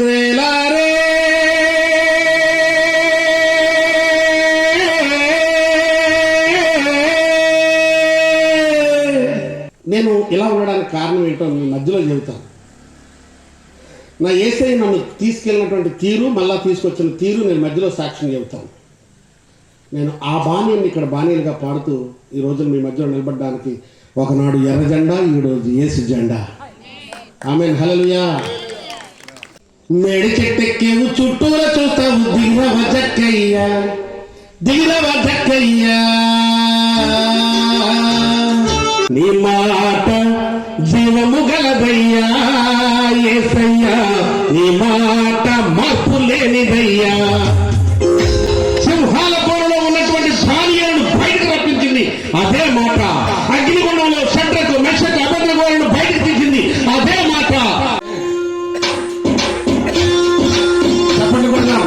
రేలారే నేను ఇలా ఉండడానికి కారణం ఏంటో మీ మధ్యలో చెబుతాను. నా యేసయ్య నన్ను తీసుకెళ్ళినటువంటి తీరు, మళ్ళా తీసుకొచ్చిన తీరు నేను మధ్యలో సాక్ష్యం చెబుతాను. నేను ఆ బాణీని ఇక్కడ బాణీలుగా పాడుతూ ఈ రోజున మీ మధ్యలో నిలబడడానికి ఒకనాడు ఎర్ర జెండా, ఈరోజు యేసు జెండా. ఆమేన్, హల్లెలూయా. మేడి చెట్టెక్కేవు చుట్టూరా చూస్తావు, దిగిరవ జక్కయ్యా, దిగిరవ జక్కయ్యా. నీ మాట జీవము గలదయ్యా యేసయ్యా, నీ మాట మార్పు లేనిదయ్యా. సింహాల కోరలో ఉన్నటువంటి దానియేలును బయటకు రప్పించింది అదే మాట. అగ్నిగుండంలో షడ్రకు, మెషకు, అబేద్నెగోలను బయటకు తీసింది అదే మాట. చెప్పండి కూడా.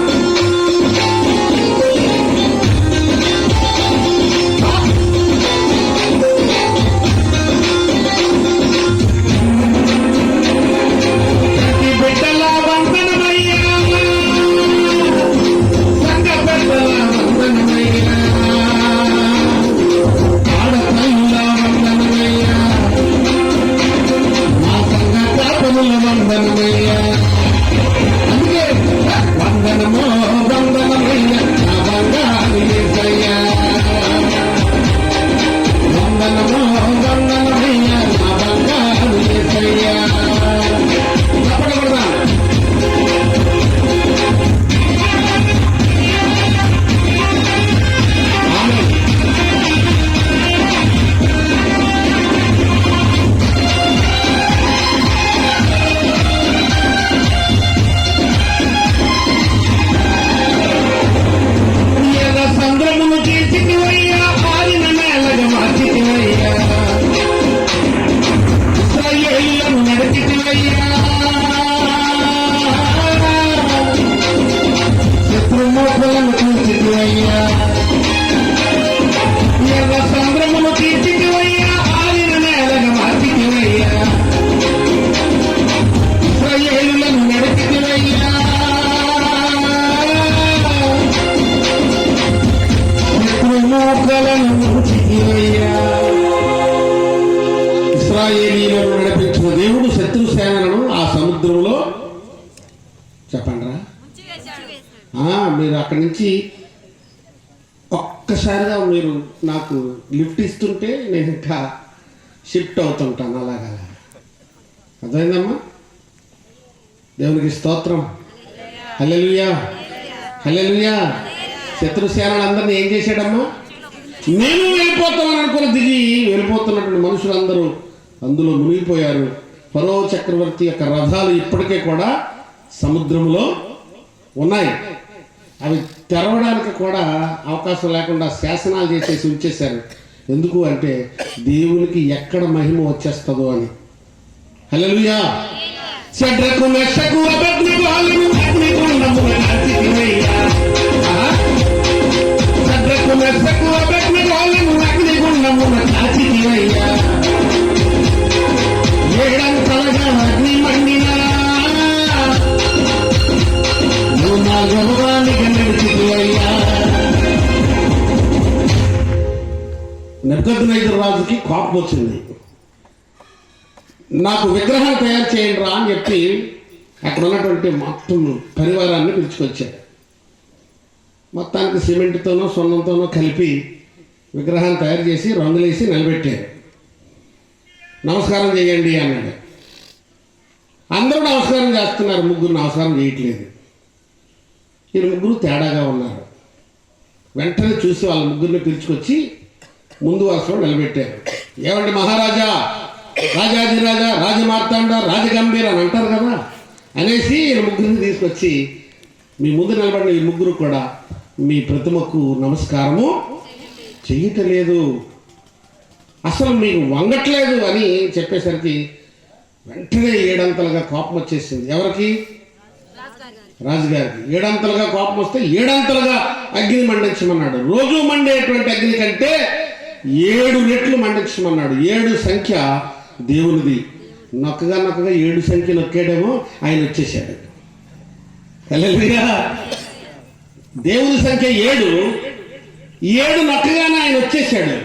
ఇశ్రాయేలీయులను నడిపించిన దేవుడు శత్రు సేనలను ఆ సముద్రంలో చెప్పండిరా. మీరు అక్కడి నుంచి ఒక్కసారిగా మీరు నాకు లిఫ్ట్ ఇస్తుంటే నేను ఇంకా షిఫ్ట్ అవుతుంటాను. అలాగా అర్థమైందమ్మా? దేవునికి స్తోత్రం, హల్లెలూయా, హల్లెలూయా. శత్రు సేనలందరినీ ఏం చేశాడమ్మా? నేను వెళ్ళిపోతామని అనుకుని దిగి వెళ్ళిపోతున్నటువంటి మనుషులందరూ అందులో మునిగిపోయారు. ఫరో చక్రవర్తి యొక్క రథాలు ఇప్పటికే కూడా సముద్రంలో ఉన్నాయి. అవి తెరవడానికి కూడా అవకాశం లేకుండా శాసనాలు చేసేసి ఉంచేశారు. ఎందుకు అంటే దేవునికి ఎక్కడ మహిమ వచ్చేస్తుందో అని. హల్లెలూయా. షడ్రకు, మెషకు, అబేద్నెగోలను అగ్నిగుండమున కాల్చితివయ్యా. షడ్రకు, మెషకు, అబేద్నెగోలను అగ్నిగుండమున కాల్చితివయ్యా. ఏడంతలుగా అగ్ని మండినా నువ్వు నా గర్వానికి నడిచితివయ్యా. నెబుకద్నెజరు రాజుకి కోపం వచ్చింది. నాకు విగ్రహం తయారు చేయండి రా అని చెప్పి అక్కడ ఉన్నటువంటి మొత్తం పరివారాన్ని పిలుచుకొచ్చాడు. మొత్తానికి సిమెంట్తోనో సున్నంతోనో కలిపి విగ్రహాన్ని తయారు చేసి రంగులేసి నిలబెట్టారు. నమస్కారం చేయండి అన్నాడు. అందరూ నమస్కారం చేస్తున్నారు, ముగ్గురు నమస్కారం చేయట్లేదు. వీళ్ళు ముగ్గురు తేడాగా ఉన్నారు. వెంటనే చూసి వాళ్ళ ముగ్గురిని పిలుచుకొచ్చి ముందు వరుసలో నిలబెట్టారు. ఏమండి మహారాజా, రాజాదిరాజా, రాజమార్తాండ, రాజగంభీర అని అంటారు కదా అనేసి వీళ్ళ ముగ్గురిని తీసుకొచ్చి మీ ముందు నిలబడిన ఈ ముగ్గురు కూడా మీ ప్రతిమకు నమస్కారము చెయ్యటలేదు, అసలు మీకు వంగట్లేదు అని చెప్పేసరికి వెంటనే ఏడంతలుగా కోపం వచ్చేసింది. ఎవరికి? రాజుగారికి. ఏడంతలుగా కోపం వస్తే ఏడంతలుగా అగ్ని మండించమన్నాడు. రోజు మండేటువంటి అగ్ని కంటే 7 రెట్లు మండించమన్నాడు. 7 సంఖ్య దేవునిది. నొక్కగా 7 సంఖ్య నొక్కాడేమో ఆయన వచ్చేసాడు. హల్లెలూయా. దేవుని సంఖ్య 7. 7 నొక్కగానే ఆయన వచ్చేసాడు.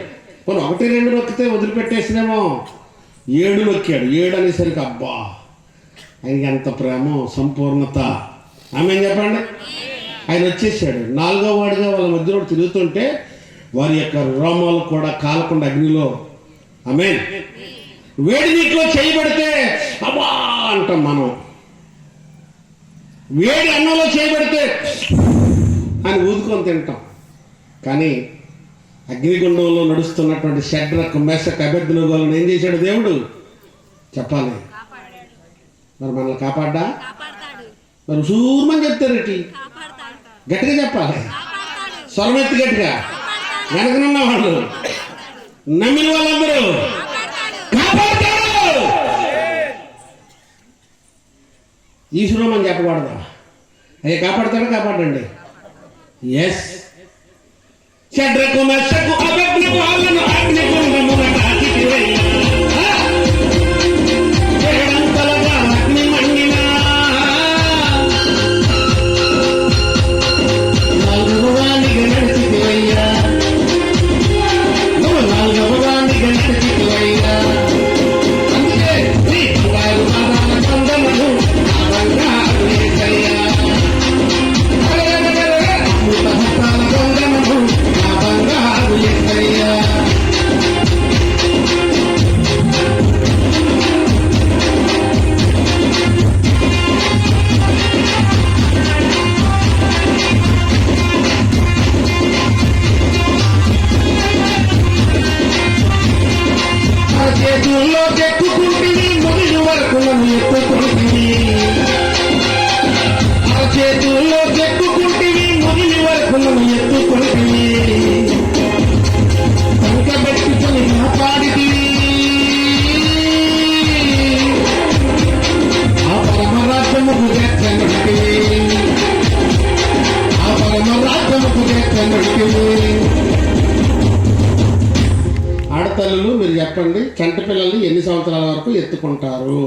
పోనీ 1, 2 నొక్కితే వదిలిపెట్టేసినేమో. 7 నొక్కాడు. 7 అనేసరికి అబ్బా, ఆయనకి ఎంత ప్రేమ, సంపూర్ణత. ఆమేన్ చెప్పండి. ఆయన వచ్చేసాడు. 4వ వాడిగా వాళ్ళ మధ్యలో తిరుగుతుంటే వారి యొక్క రోమాలు కూడా కాలకుండా అగ్నిలో, ఆమేన్, వేడి నీటిలో చేయబడితే అబ్బా అంటాం మనం. వేడి అన్నంలో చేయబడితే అని ఊదుకొని తింటాం. కానీ అగ్నిగుండంలో నడుస్తున్నటువంటి షడ్రక్, మెషక్, అబేద్నెగోలను ఏం చేశాడు దేవుడు? చెప్పాలి. మరి మనల్ని కాపాడ్డా? మరి సూర్మని చెప్తారు ఇటు, గట్టిగా చెప్పాలి, స్వరమెత్తి గట్టిగా. వెనకనున్న వాళ్ళు, నమ్మిన వాళ్ళందరూ కాపాడతాడు. ఈశ్వరమని చెప్పకూడదా? అయ్యే కాపాడతాడు, కాపాడండి. ఎస్. షడ్రకు మెషకు అబేద్నెగోలను అగ్నిగుండమున కాల్చివేయి. ఏడంతలుగా అగ్ని మండినా, 4వ వానికి నడిచిపోయ్యా, నువ్వు 4వ వానికి నడిచిపోయ్యా. అందుకే నీ బంగారు పాదాల బంధమును నా బంగారు యేసయ్యా. అమృత హస్తాల బంధమును నా బంగారు యేసయ్యా. చేతుల్లో చెక్కుకుంటుంది, ముగిలి వరకు నన్ను ఎత్తుకుంటుంది. ఆ చేతుల్లో చెక్కుకుంటుంది, ముగిలి వరకు నన్ను ఎత్తుకుంటుంది. సంకబెట్టుకొని కాపాడితి, ఆ పరమరాజ్యముకు చేర్చనుంటి, ఆ పరమరాజ్యముకు చేర్చనుంటి. ఆడతల్లులు మీరు చెప్పండి, చంట పిల్లల్ని ఎన్ని సంవత్సరాల వరకు ఎత్తుకుంటారు?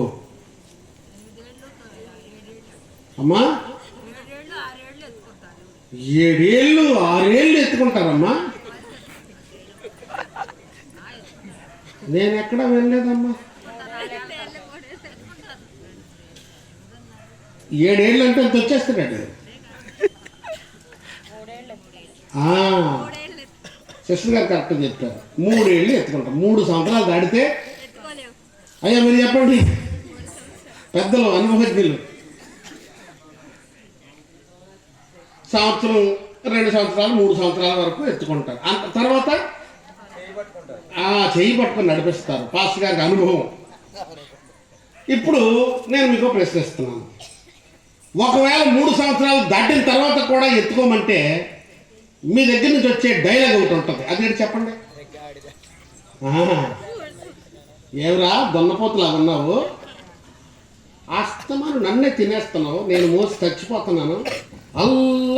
అమ్మా 7 ఏళ్ళు 6 ఏళ్ళు ఎత్తుకుంటారమ్మా. నేను ఎక్కడ వెళ్ళలేదమ్మా. 7 ఏళ్ళు అంటే అంత వచ్చేస్తున్నాడు. సిస్టర్ గారు కరెక్ట్ చెప్పారు. 3 ఏళ్ళు ఎత్తుకుంటాం. 3 సంవత్సరాలు దాడితే అయ్యా మీరు చెప్పండి, పెద్దలు, అనుభవజ్ఞులు. సంవత్సరం, 2 సంవత్సరాలు, 3 సంవత్సరాల వరకు ఎత్తుకుంటారు. అంత తర్వాత చెయ్యి పట్టుకొని నడిపిస్తారు. పాస్టర్ గారికి అనుభవం. ఇప్పుడు నేను మీకు ప్రశ్నిస్తున్నాను, ఒకవేళ 3 సంవత్సరాలు దాటిన తర్వాత కూడా ఎత్తుకోమంటే మీ దగ్గర నుంచి వచ్చే డైలాగ్ ఒకటి ఉంటుంది. అదేంటి చెప్పండి. ఏమరా దొన్నపోతులా ఉన్నావు, అస్తమాను నన్నే తినేస్తున్నావు, నేను మోసి చచ్చిపోతున్నాను.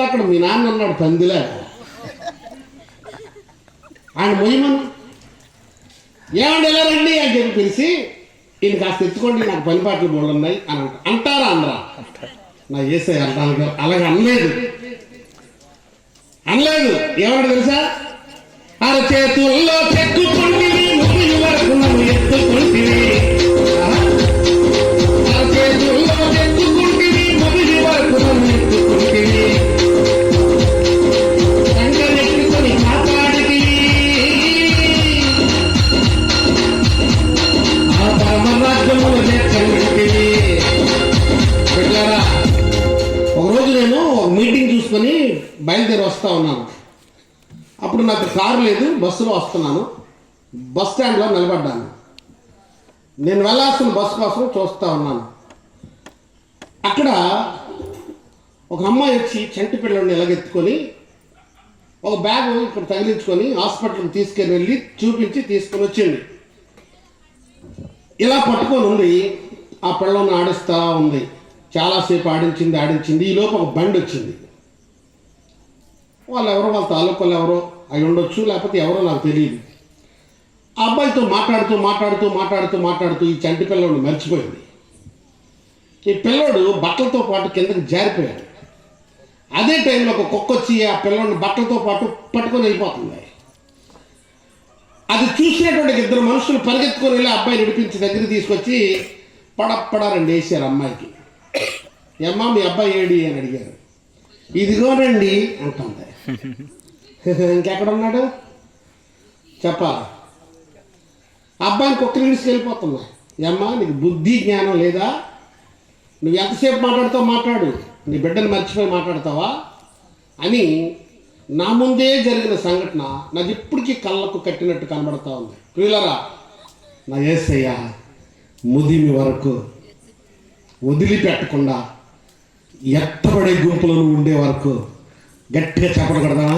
అక్కడ మీ నాన్న ఉన్నాడు పందిలా, ఆయన మొయ్యమను, ఏమండి ఎలా రండి అని చెప్పి పిలిచి ఈయన కాస్త ఎత్తుకోండి, నాకు పనిపాట్లు బోళ్ళు ఉన్నాయి అని అంటారా? అందరా నా ఏసై అంటాను. అలాగే అనలేదు. ఏమంటే తెలుసా? అరచేతుల్లో చెక్కుకుంటివి, ముగిలి వరకు నన్ను ఎత్తుకుంటివి. అరచేతుల్లో చెక్కుకుంటివి, ముగిలి వరకు నన్ను ఎత్తుకుంటివి. సంకరెత్తుకొని కాపాడితివి, ఆ పరమరాజ్యములో చేర్చబడితివి. బిడ్డలారా, ఒకరోజు నేను మీటింగ్ చూసుకొని బయలుదేరి వస్తూ ఉన్నాను. అప్పుడు నాకు కారు లేదు, బస్సులో వస్తున్నాను. బస్ స్టాండ్లో నిలబడ్డాను. నేను వెళ్ళాల్సిన బస్సు కోసం చూస్తూ ఉన్నాను. అక్కడ ఒక అమ్మాయి వచ్చి చంటి పిల్లల్ని ఎలాగెత్తుకొని ఒక బ్యాగ్ ఇక్కడ తగిలించుకొని హాస్పిటల్కి తీసుకెళ్ళి వెళ్ళి చూపించి తీసుకొని వచ్చింది. ఇలా పట్టుకొని ఉంది, ఆ పిల్లల్ని ఆడిస్తూ ఉంది. చాలాసేపు ఆడించింది. ఈలోపు ఒక బండి వచ్చింది. వాళ్ళు ఎవరో, వాళ్ళ తాలూకాలు ఎవరో అయి ఉండొచ్చు, లేకపోతే ఎవరో నాకు తెలియదు. ఆ అబ్బాయితో మాట్లాడుతూ ఈ చంటి పిల్లోడు మర్చిపోయింది. ఈ పిల్లోడు బట్టలతో పాటు కిందకి జారిపోయాడు. అదే టైంలో ఒక కుక్క వచ్చి ఆ పిల్లల్ని బట్టలతో పాటు పట్టుకొని వెళ్ళిపోతుంది. అది చూసినటువంటి ఇద్దరు మనుషులు పరిగెత్తుకొని వెళ్ళి అబ్బాయిని విడిపించి దగ్గరికి తీసుకొచ్చి పడప్పడా 2 వేసారు అమ్మాయికి. ఏమ్మా మీ అబ్బాయి ఏడి అని అడిగారు. ఇదిగోనండి అంటుంది. ఇంకెక్కడున్నాడు చెప్పాలి. అబ్బాయిని కుక్కలు తీసుకెళ్ళిపోతున్నా. ఏమ్మా నీకు బుద్ధి జ్ఞానం లేదా? నువ్వు ఎంతసేపు మాట్లాడుతావు మాట్లాడు, నీ బిడ్డను మర్చిపోయి మాట్లాడతావా అని నా ముందే జరిగిన సంఘటన నాకు ఇప్పటికీ కళ్ళకు కట్టినట్టు కనబడతా ఉంది. ప్రియులరా, నా యేసయ్య ముదిమి వరకు వదిలిపెట్టకుండా ఎత్తబడే గుంపులను ఉండే వరకు గట్టిగా చెప్పకూడదా?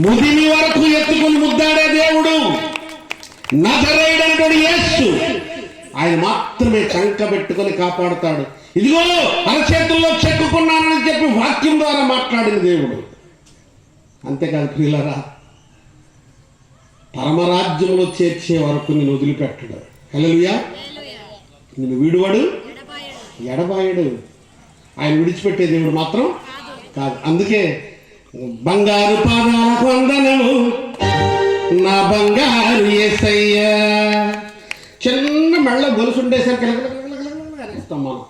ముదిమి వరకు ఎత్తుకుని ముద్దాడే దేవుడు నజరేయుడైనటువంటి యేసు, ఆయన మాత్రమే చంక పెట్టుకొని కాపాడుతాడు. ఇదిగో అరచేతుల్లో చెక్కుకున్నానని చెప్పి వాక్యం ద్వారా మాట్లాడిన దేవుడు. అంతేకాదు ప్రియులరా, పరమరాజ్యంలో చేర్చే వరకు నేను వదిలిపెట్టడు. హల్లెలూయా. నేను విడువడు ఎడబాయడు. ఆయన విడిచిపెట్టే దేవుడు మాత్రం కాదు. అందుకే బంగారు పాదాలకు వందనము నా బంగారు యేసయ్యా. చిన్న మెళ్ళ గొలుసు ఉండేసరికి అనేస్తాం మనం.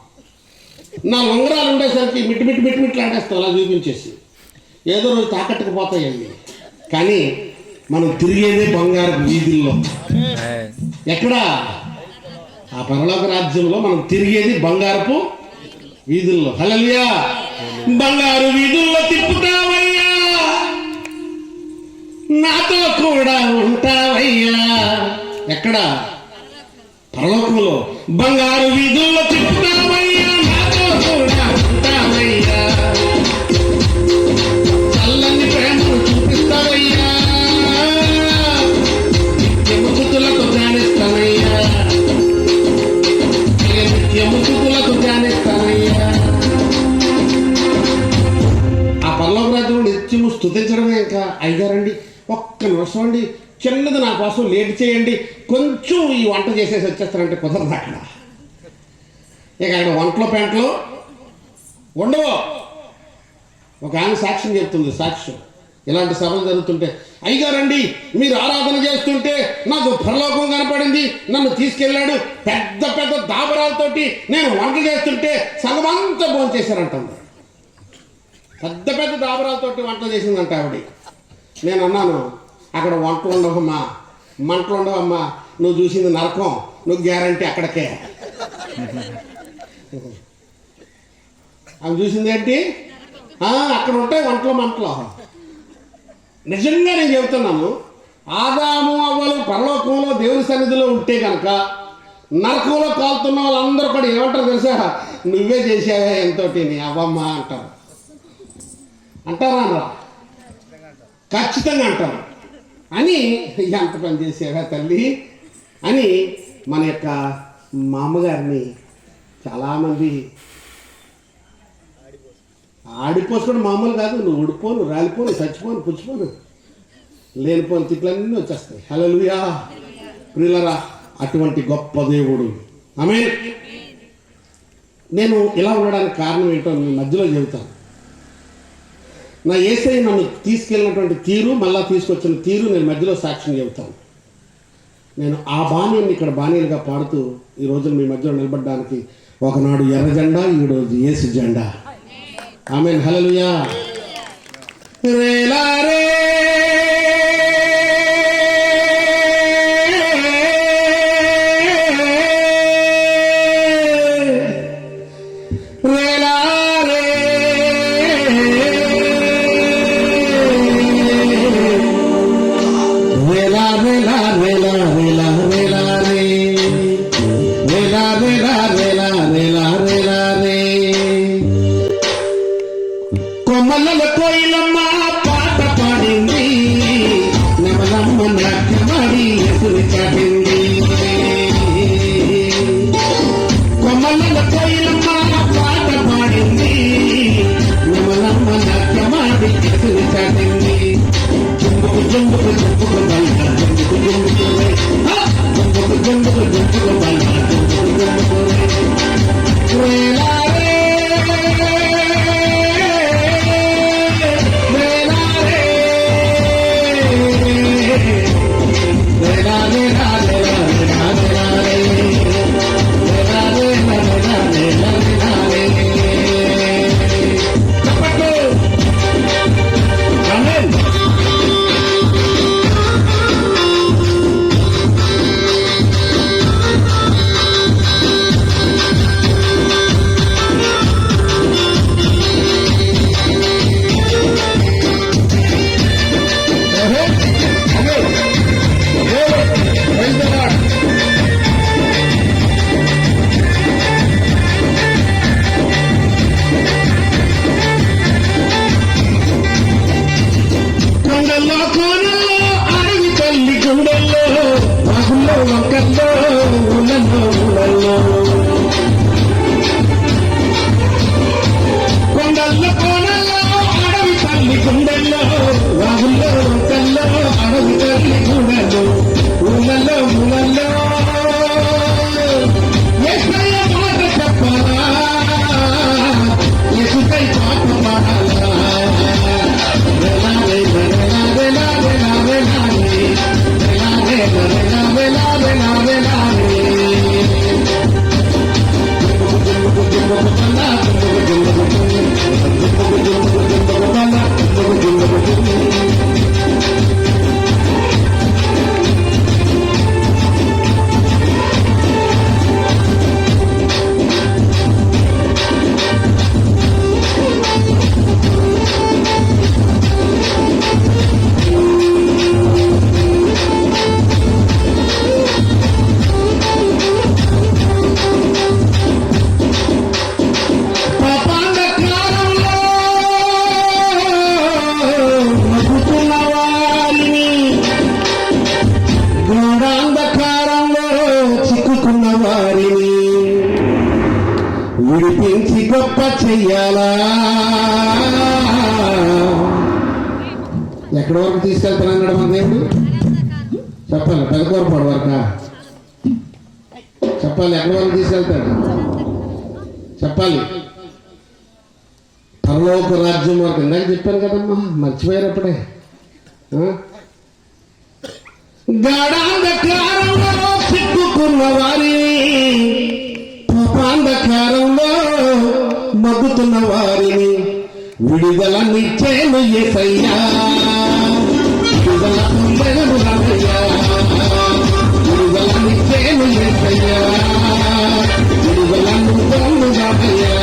నా ఉంగరాలు ఉండేసరికి మిట్మిట్లు ఆడేస్తాం అలా చూపించేసి. ఏదో రోజు తాకట్టుకు పోతాయండి. కానీ మనం తిరిగేదే బంగారు వీధుల్లో. ఎక్కడా? ఆ పరలోక రాజ్యంలో మనం తిరిగేది బంగారపు వీధుల్లో. హల్లెలూయా. బంగారు వీధుల్లో తిప్పుతావయ్యా, నాతో కూడా ఉంటావయ్యా. ఎక్కడ? పరలోకంలో. బంగారు వీధుల్లో తిప్పుతావయ్యా, నాతో కూడా ఉంటావయ్యా. చల్లని ప్రేమను చూపిస్తావయ్యా, నిత్యముతులకు ధ్యానిస్తానయ్యా, నిత్యముతులకు ధ్యానిస్తానయ్యా. ఆ పరలోక రాజ్యంలో నిత్యము స్తుతించడమే. ఇంకా అయ్యారండి ఒక్క నిమిషం అండి, చిన్నది నా కోసం లేట్ చేయండి, కొంచెం ఈ వంట చేసేసి వచ్చేస్తారంటే కుదరదు అక్కడ. ఇక అక్కడ వంటలో పెంటలో ఉండవు. ఒక ఆమె సాక్ష్యం చెప్తుంది. సాక్ష్యం ఇలాంటి సభలు జరుగుతుంటే, అయ్యగారండి మీరు ఆరాధన చేస్తుంటే నాకు పరలోకం కనపడింది, నన్ను తీసుకెళ్ళాడు, పెద్ద పెద్ద దాబరాలతోటి నేను వంట చేస్తుంటే సగమంతా భోజనం చేశారంటుంది. పెద్ద పెద్ద దాబరాలతోటి వంటలు చేసిందంట ఆవిడ. నేను అన్నాను, అక్కడ వంటలు ఉండవమ్మా, మంటలు ఉండవమ్మా, నువ్వు చూసింది నరకం, నువ్వు గ్యారంటీ అక్కడికే. ఆమె చూసింది ఏంటి? అక్కడ ఉంటాయి వంటలు మంటలు. నిజంగా నేను చెబుతున్నాను, ఆదాము అవ్వలు పరలోకంలో దేవుని సన్నిధిలో ఉంటే కనుక నరకంలో కాలుతున్న వాళ్ళందరూ కూడా ఏమంటారు తెలుసా? నువ్వే చేసావే ఎంతోటి నీ అవ్వమ్మ అంటారు. అంటారా? అన్నరా? ఖచ్చితంగా అంటారు. అని ఎంత పని చేసావా తల్లి అని మన యొక్క మా అమ్మగారిని చాలామంది ఆడిపోసుకోవడం మామూలు కాదు. నువ్వు ఉడిపోను, రాలిపోను, చచ్చిపోను, పుచ్చిపోను, లేనిపోను తిట్లన్నీ వచ్చేస్తాయి. హల్లెలూయా. ప్రియులరా, అటువంటి గొప్ప దేవుడు. ఆమేన్. నేను ఇలా ఉండడానికి కారణం ఏంటో మీ మధ్యలో చెబుతాను. నా యేసయ్య నన్ను తీసుకెళ్ళినటువంటి తీరు, మళ్ళా తీసుకొచ్చిన తీరు నేను మధ్యలో సాక్ష్యం చెబుతాను. నేను ఆ బాణీని ఇక్కడ బాణీలుగా పాడుతూ ఈ రోజున మీ మధ్యలో నిలబడడానికి ఒకనాడు ఎర్ర జెండా, ఈరోజు యేసు జెండా. ఆమేన్. హల్లెలూయా. రేలారే గొప్ప చెయ్యాలా? ఎక్కడి వరకు తీసుకెళ్తానన్నాడు మన దేవుడు? చెప్పాలి. పెదకూరపాడు వరకా? చెప్పాలి. ఎక్కడి వరకు తీసుకెళ్తాడు చెప్పాలి. పరలోక రాజ్యం వరకు. ఇందాక చెప్పాను కదమ్మా, మర్చిపోయారు అప్పుడే. గాఢాంధకారంలో చిక్కుకున్న వారిని, పాపాంధకారంలో మగ్గుతున్న వారిని విడుదలనిచ్చేను యేసయ్యా. విడుదలనిచ్చేను రామయ్యా. విడుదలనిచ్చేను యేసయ్యా. విడుదలనిచ్చేను రామయ్యా.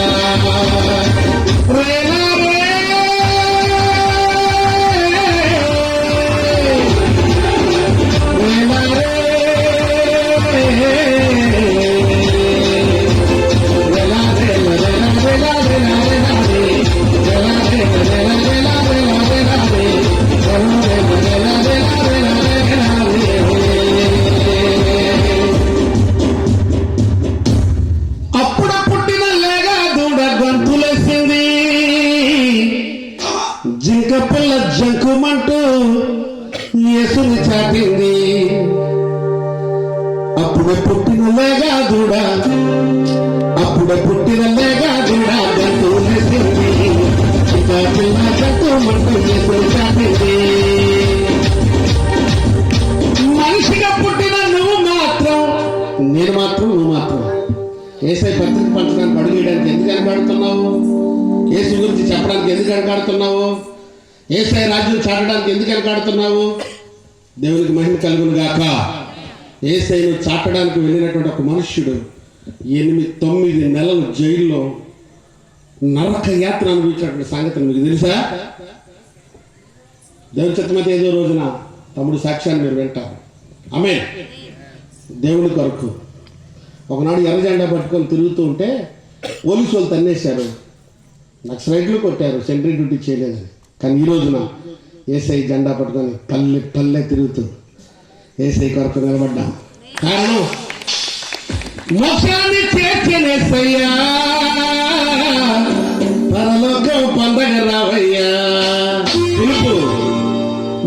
జింక పిల్ల జంకుమంటూ యేసుని చాటింది. అప్పుడే పుట్టిన లేగాదుడా, అప్పుడే పుట్టిన లేగాదుడా గంతులేసింది. జింక పిల్ల జంకుమంటూ యేసుని చాటింది. మనిషిగా పుట్టిన నువ్వు మాత్రం, నేను మాత్రం, నువ్వు మాత్రం యేసయ్య పత్రిక పంచడానికి అడుగు వేయడానికి ఎందుకు వెనకాడుతున్నావు? యేసు గురించి చెప్పడానికి ఎందుకు వెనకాడుతున్నావు? యేసయ్య రాజ్యం చాటడానికి ఎందుకు వెనకాడుతున్నావు? దేవునికి మహిమ కలుగును గాక. యేసయ్యను చాటడానికి వెళ్ళినటువంటి ఒక మనుష్యుడు 8-9 నెలలు జైల్లో నరక యాత్ర అనుభవించినటువంటి సంగతి మీకు తెలుసా? దేవుని చిత్తమైతే ఏదో రోజున తమ్ముడు సాక్ష్యాన్ని మీరు వింటారు. ఆమేన్. దేవుని కొరకు ఒకనాడు ఎర్ర జెండా పట్టుకొని తిరుగుతూ ఉంటే పోలీసు వాళ్ళు తన్నేశారు, నక్సలైట్లు కొట్టారు, సెంట్రీ డ్యూటీ చేయలేదని. కానీ ఈ రోజున యేసయ్య జెండా పట్టుకొని పల్లె పల్లె తిరుగుతూ యేసయ్య కొరకు నిలబడ్డాం. కారణం మోక్షాన్ని చేర్చిన యేసయ్యా, పరలోకం పండగ రావయ్యా. పిలుపు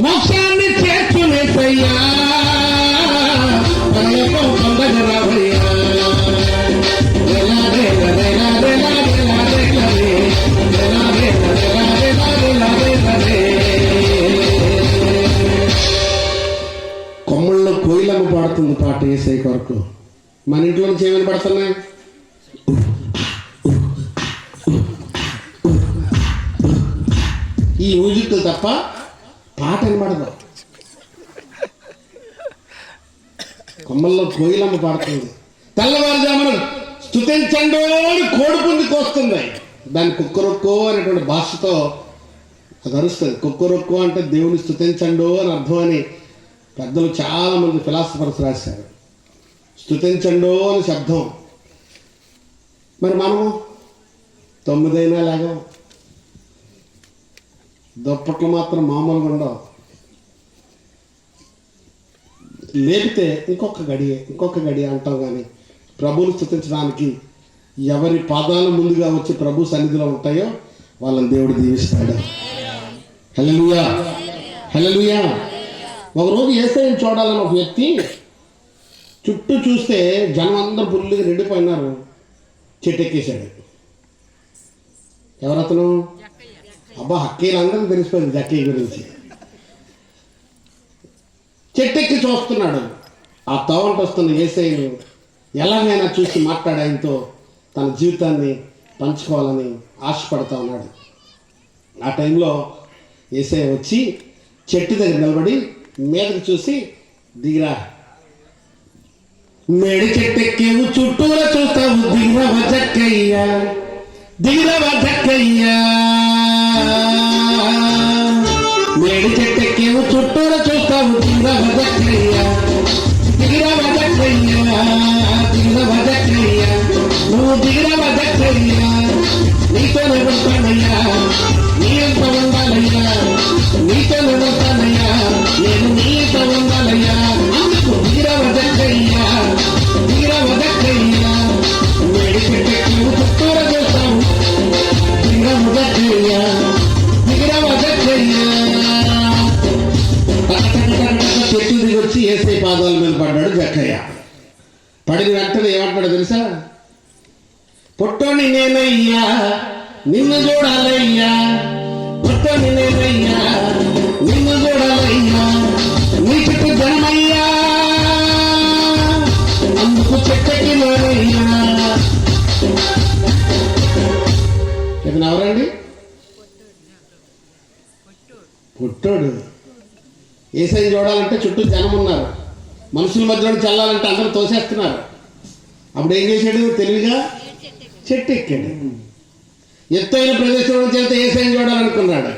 మోక్షాన్ని చేర్చిన యేసయ్యా, పరలోకం పండగ రావయ్యా. కొమ్మల్లో కోయిలమ్మ పాడుతుంది పాట యేసయ్య కొరకు. మన ఇంట్లో నుంచి ఏమైనా పడుతున్నాయి? ఈ మ్యూజిక్ తప్ప పాట వినపడదు. కొమ్మల్లో కోయిలమ్మ పాడుతుంది. తెల్లవారుజామున స్తుతించండి కోడిపుందికి వస్తుంది. దాని కుక్కరొక్కో అనేటువంటి భాషతో అది అరుస్తుంది. కుక్కరొక్కో అంటే దేవుని స్తుతించండు అని అర్థం అని పెద్దలు చాలామంది ఫిలాసఫర్స్ రాశారు. స్తుతించండు అని శబ్దం. మరి మనము 9 అయినా లేగం, దుప్పట్లు మాత్రం మామూలుగా ఉండవు. లేపితే ఇంకొక గడియ అంటాం. కానీ ప్రభువుని స్తుతించడానికి ఎవరి పాదాలు ముందుగా వచ్చి ప్రభు సన్నిధిలో ఉంటాయో వాళ్ళని దేవుడు దీవిస్తాడు. హల్లెలూయా, హల్లెలూయా. ఒకరోజు యేసయ్యను చూడాలని ఒక వ్యక్తి చుట్టూ చూస్తే జనం అందరూ పుల్లిగా నిండిపోయినారు. చెట్టు ఎక్కేశాడు. ఎవరతను? అబ్బా, హక్కీలందరికీ తెలిసిపోయింది జక్కీ గురించి. చెట్టు ఎక్కి చూస్తున్నాడు. ఆ తవంట వస్తున్న యేసయ్యను ఎలాగైనా చూసి మాట్లాడి ఆయనతో తన జీవితాన్ని పంచుకోవాలని ఆశపడతా ఉన్నాడు. ఆ టైంలో యేసయ్య వచ్చి చెట్టు దగ్గర నిలబడి మీదకి చూసి, దిగిరా, మేడి చెట్టెక్కేవు చుట్టూరా చూస్తావు, దిగిరవ జక్కయ్యా, దిగిరవ జక్కయ్యా. మేడి చెట్టెక్కేవు చుట్టూరా చూస్తావు, దిగిరవ జక్కయ్యా, దిగిరవ జక్కయ్యా, దిగిరవ జక్కయ్యా. నువ్వు దిగిరవ జక్కయ్యా, నీతోనే ఉంటానయ్యా, నీ ఎంత ఉండాలయ్యా, నీతోనే ఉంటానయ్యా, నేను నీతో ఉండాలయ్యా. అందుకు దిగిరవ జక్కయ్యా, దిగిరవ జక్కయ్యా. మేడి చెట్టెక్కేవు చుట్టూరా చూస్తావు, నేనయ్యా నిన్ను చూడాలయ్యా, పుట్టని నేనయ్యా నిన్ను చూడాలయ్యా, నీ చుట్టూ జనమయ్యా అందుకు చెట్టకి నానయ్యా. ఇతను ఎవరండి? పుట్టోడు. ఏసైని చూడాలంటే చుట్టూ జనం ఉన్నారు, మనుషుల మధ్యలో చల్లాలంటే అందరూ తోసేస్తున్నారు. అప్పుడు ఏం చేశాడు? తెలివిగా చెట్టు ఎక్కాడు. ఎత్తైన ప్రదేశంలో నుంచి వెళ్తే ఏసైని చూడాలనుకున్నాడు.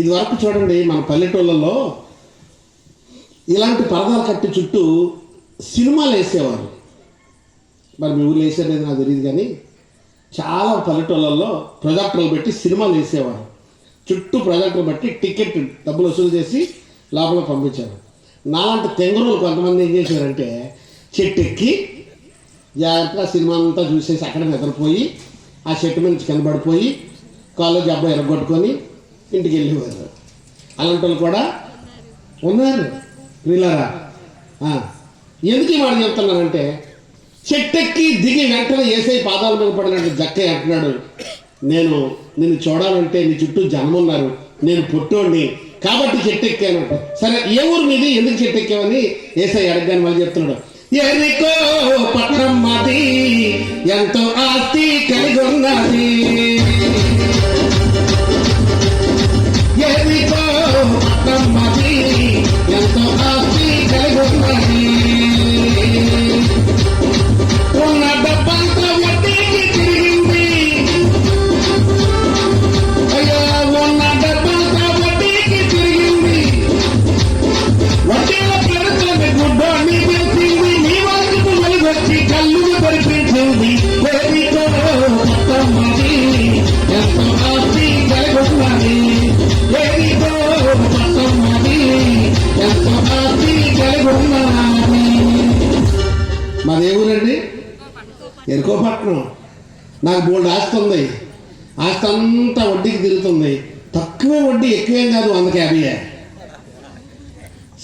ఇది వరకు చూడండి, మన పల్లెటూళ్ళలో ఇలాంటి పరదాలు కట్టి చుట్టూ సినిమాలు వేసేవారు. మరి మీ ఊళ్ళో వేసేది నాకు తెలియదు, కానీ చాలా పల్లెటూళ్ళల్లో ప్రొజెక్టర్లు పెట్టి సినిమాలు వేసేవారు. చుట్టూ ప్రొజెక్టర్ బట్టి టికెట్ డబ్బులు వసూలు చేసి లోపల పంపించారు. నాలాంటి తెంగరులు కొంతమంది ఏం చేశారంటే చెట్టు ఎక్కి జాగ్రత్తగా సినిమా అంతా చూసేసి అక్కడ నిద్రపోయి ఆ చెట్టు నుంచి కనబడిపోయి కాలేజ్ అబ్బాయి ఎరగొట్టుకొని ఇంటికి వెళ్ళేవారు. అలాంటి వాళ్ళు కూడా ఉన్నారు. వీళ్ళారా ఎందుకు ఈ మాట చెప్తున్నానంటే, చెట్టెక్కి దిగి వెంటనే ఏసై పాదాల మీద పడినట్టు జక్కయ్య అంటున్నాడు, నేను నిన్ను చూడాలంటే నీ చుట్టూ జనం ఉన్నారు, నేను పుట్టోడిని కాబట్టి చెట్టెక్కాను. సరే, ఏ ఊరు మీది, ఎందుకు చెట్టెక్కావని ఏసై అడగగానే మళ్ళీ చెప్తున్నాడు, ఎరికో పట్నం మాది ఎంతో ఆస్తి కలిగి ఉన్నది, ఎరికో పట్నం మాది ఎంతో ఆస్తి కలిగి ఉన్నది, ఉన్న డబ్బంతా వడ్డీకి తిరిగింది, అయ్యా ఉన్న డబ్బంతా వడ్డీకి తిరిగింది, వడ్డీలో పెరుగుతుంది గుడ్డోని పిలిచింది, నీ వాళ్ళకు వచ్చి కళ్ళు పరిపించింది, ఎరికో పట్నం మాది ఎంతో ఆస్తి కలిగి ఉన్నది, ఎరికో పట్నం మాది ఎంతో ఆస్తి కలిగి ఉన్నది. మాది ఏ ఊరండి? ఎరుకోపట్నం. నాకు బోల్డ్ ఆస్తి ఉంది, ఆస్తి అంతా వడ్డీకి తిరుగుతుంది, తక్కువ వడ్డీ ఎక్కువేం కాదు, 150.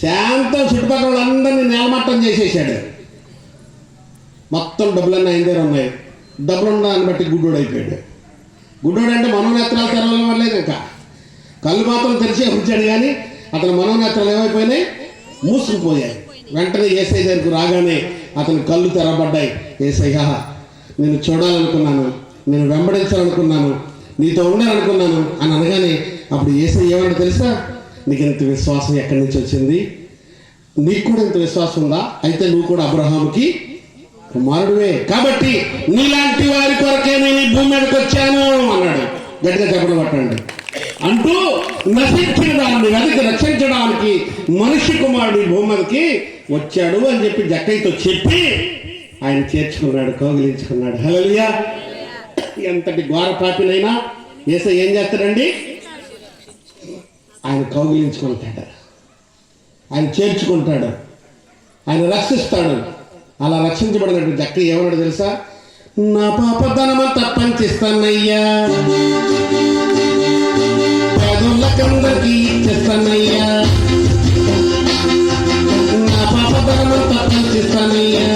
శాంతం చుట్టుపక్కల వాళ్ళందరినీ నేలమట్టం చేసేసాడు. మొత్తం డబ్బులన్నీ ఆయన దగ్గర ఉన్నాయి. డబ్బులు ఉన్న దాన్ని బట్టి గుడ్డోడు అయిపోయాడు. గుడ్డోడు అంటే మనోనేత్రాలు తెరవడం వల్లేదు, ఇంకా కళ్ళు మాత్రం తెరిచే ఉంచాడు, కానీ అతని మనోనేత్రాలు ఏమైపోయినాయి? మూసుకుపోయాయి. వెంటనే ఏసై దగ్గరకు రాగానే అతని కళ్ళు తెరబడ్డాయి. ఏసయ్యా, నేను చూడాలనుకున్నాను, నేను వెంబడించాలనుకున్నాను, నీతో ఉండాలనుకున్నాను అని అనగానే అప్పుడు ఏసై ఏమంటే తెలుసా, నీకు ఇంత విశ్వాసం ఎక్కడి నుంచి వచ్చింది? నీకు కూడా ఇంత విశ్వాసం ఉందా? అయితే నువ్వు కూడా అబ్రహాముకి కుమారుడివే, కాబట్టి నీలాంటి వారి కొరకే నేను ఈ భూమి మీదకి వచ్చాను అన్నాడు. గట్టిగా చెప్పడం పట్టండి. అంటూ నశించిన దాన్ని వెనక్కి రక్షించడానికి మనిషి కుమారుడు ఈ భూమి మీదకి వచ్చాడు అని చెప్పి జక్కయ్యతో చెప్పి ఆయన చేర్చుకున్నాడు, కౌగిలించుకున్నాడు. హల్లెలూయా. ఎంతటి ఘోర పాపినైనా యేసు ఏం చేస్తాడండి? ఆయన కౌగిలించుకుంటాడు, ఆయన చేర్చుకుంటాడు, ఆయన రక్షిస్తాడు. అలా రక్షించబడినట్టు జక్కయ్య ఏమన్నాడు తెలుసా? నా పాపధనమంతా పంచిస్తానయ్యా, పేదోళ్ళకందరికీ ఇచ్చేస్తానయ్యా, నా పాపధనమంతా పంచిస్తానయ్యా,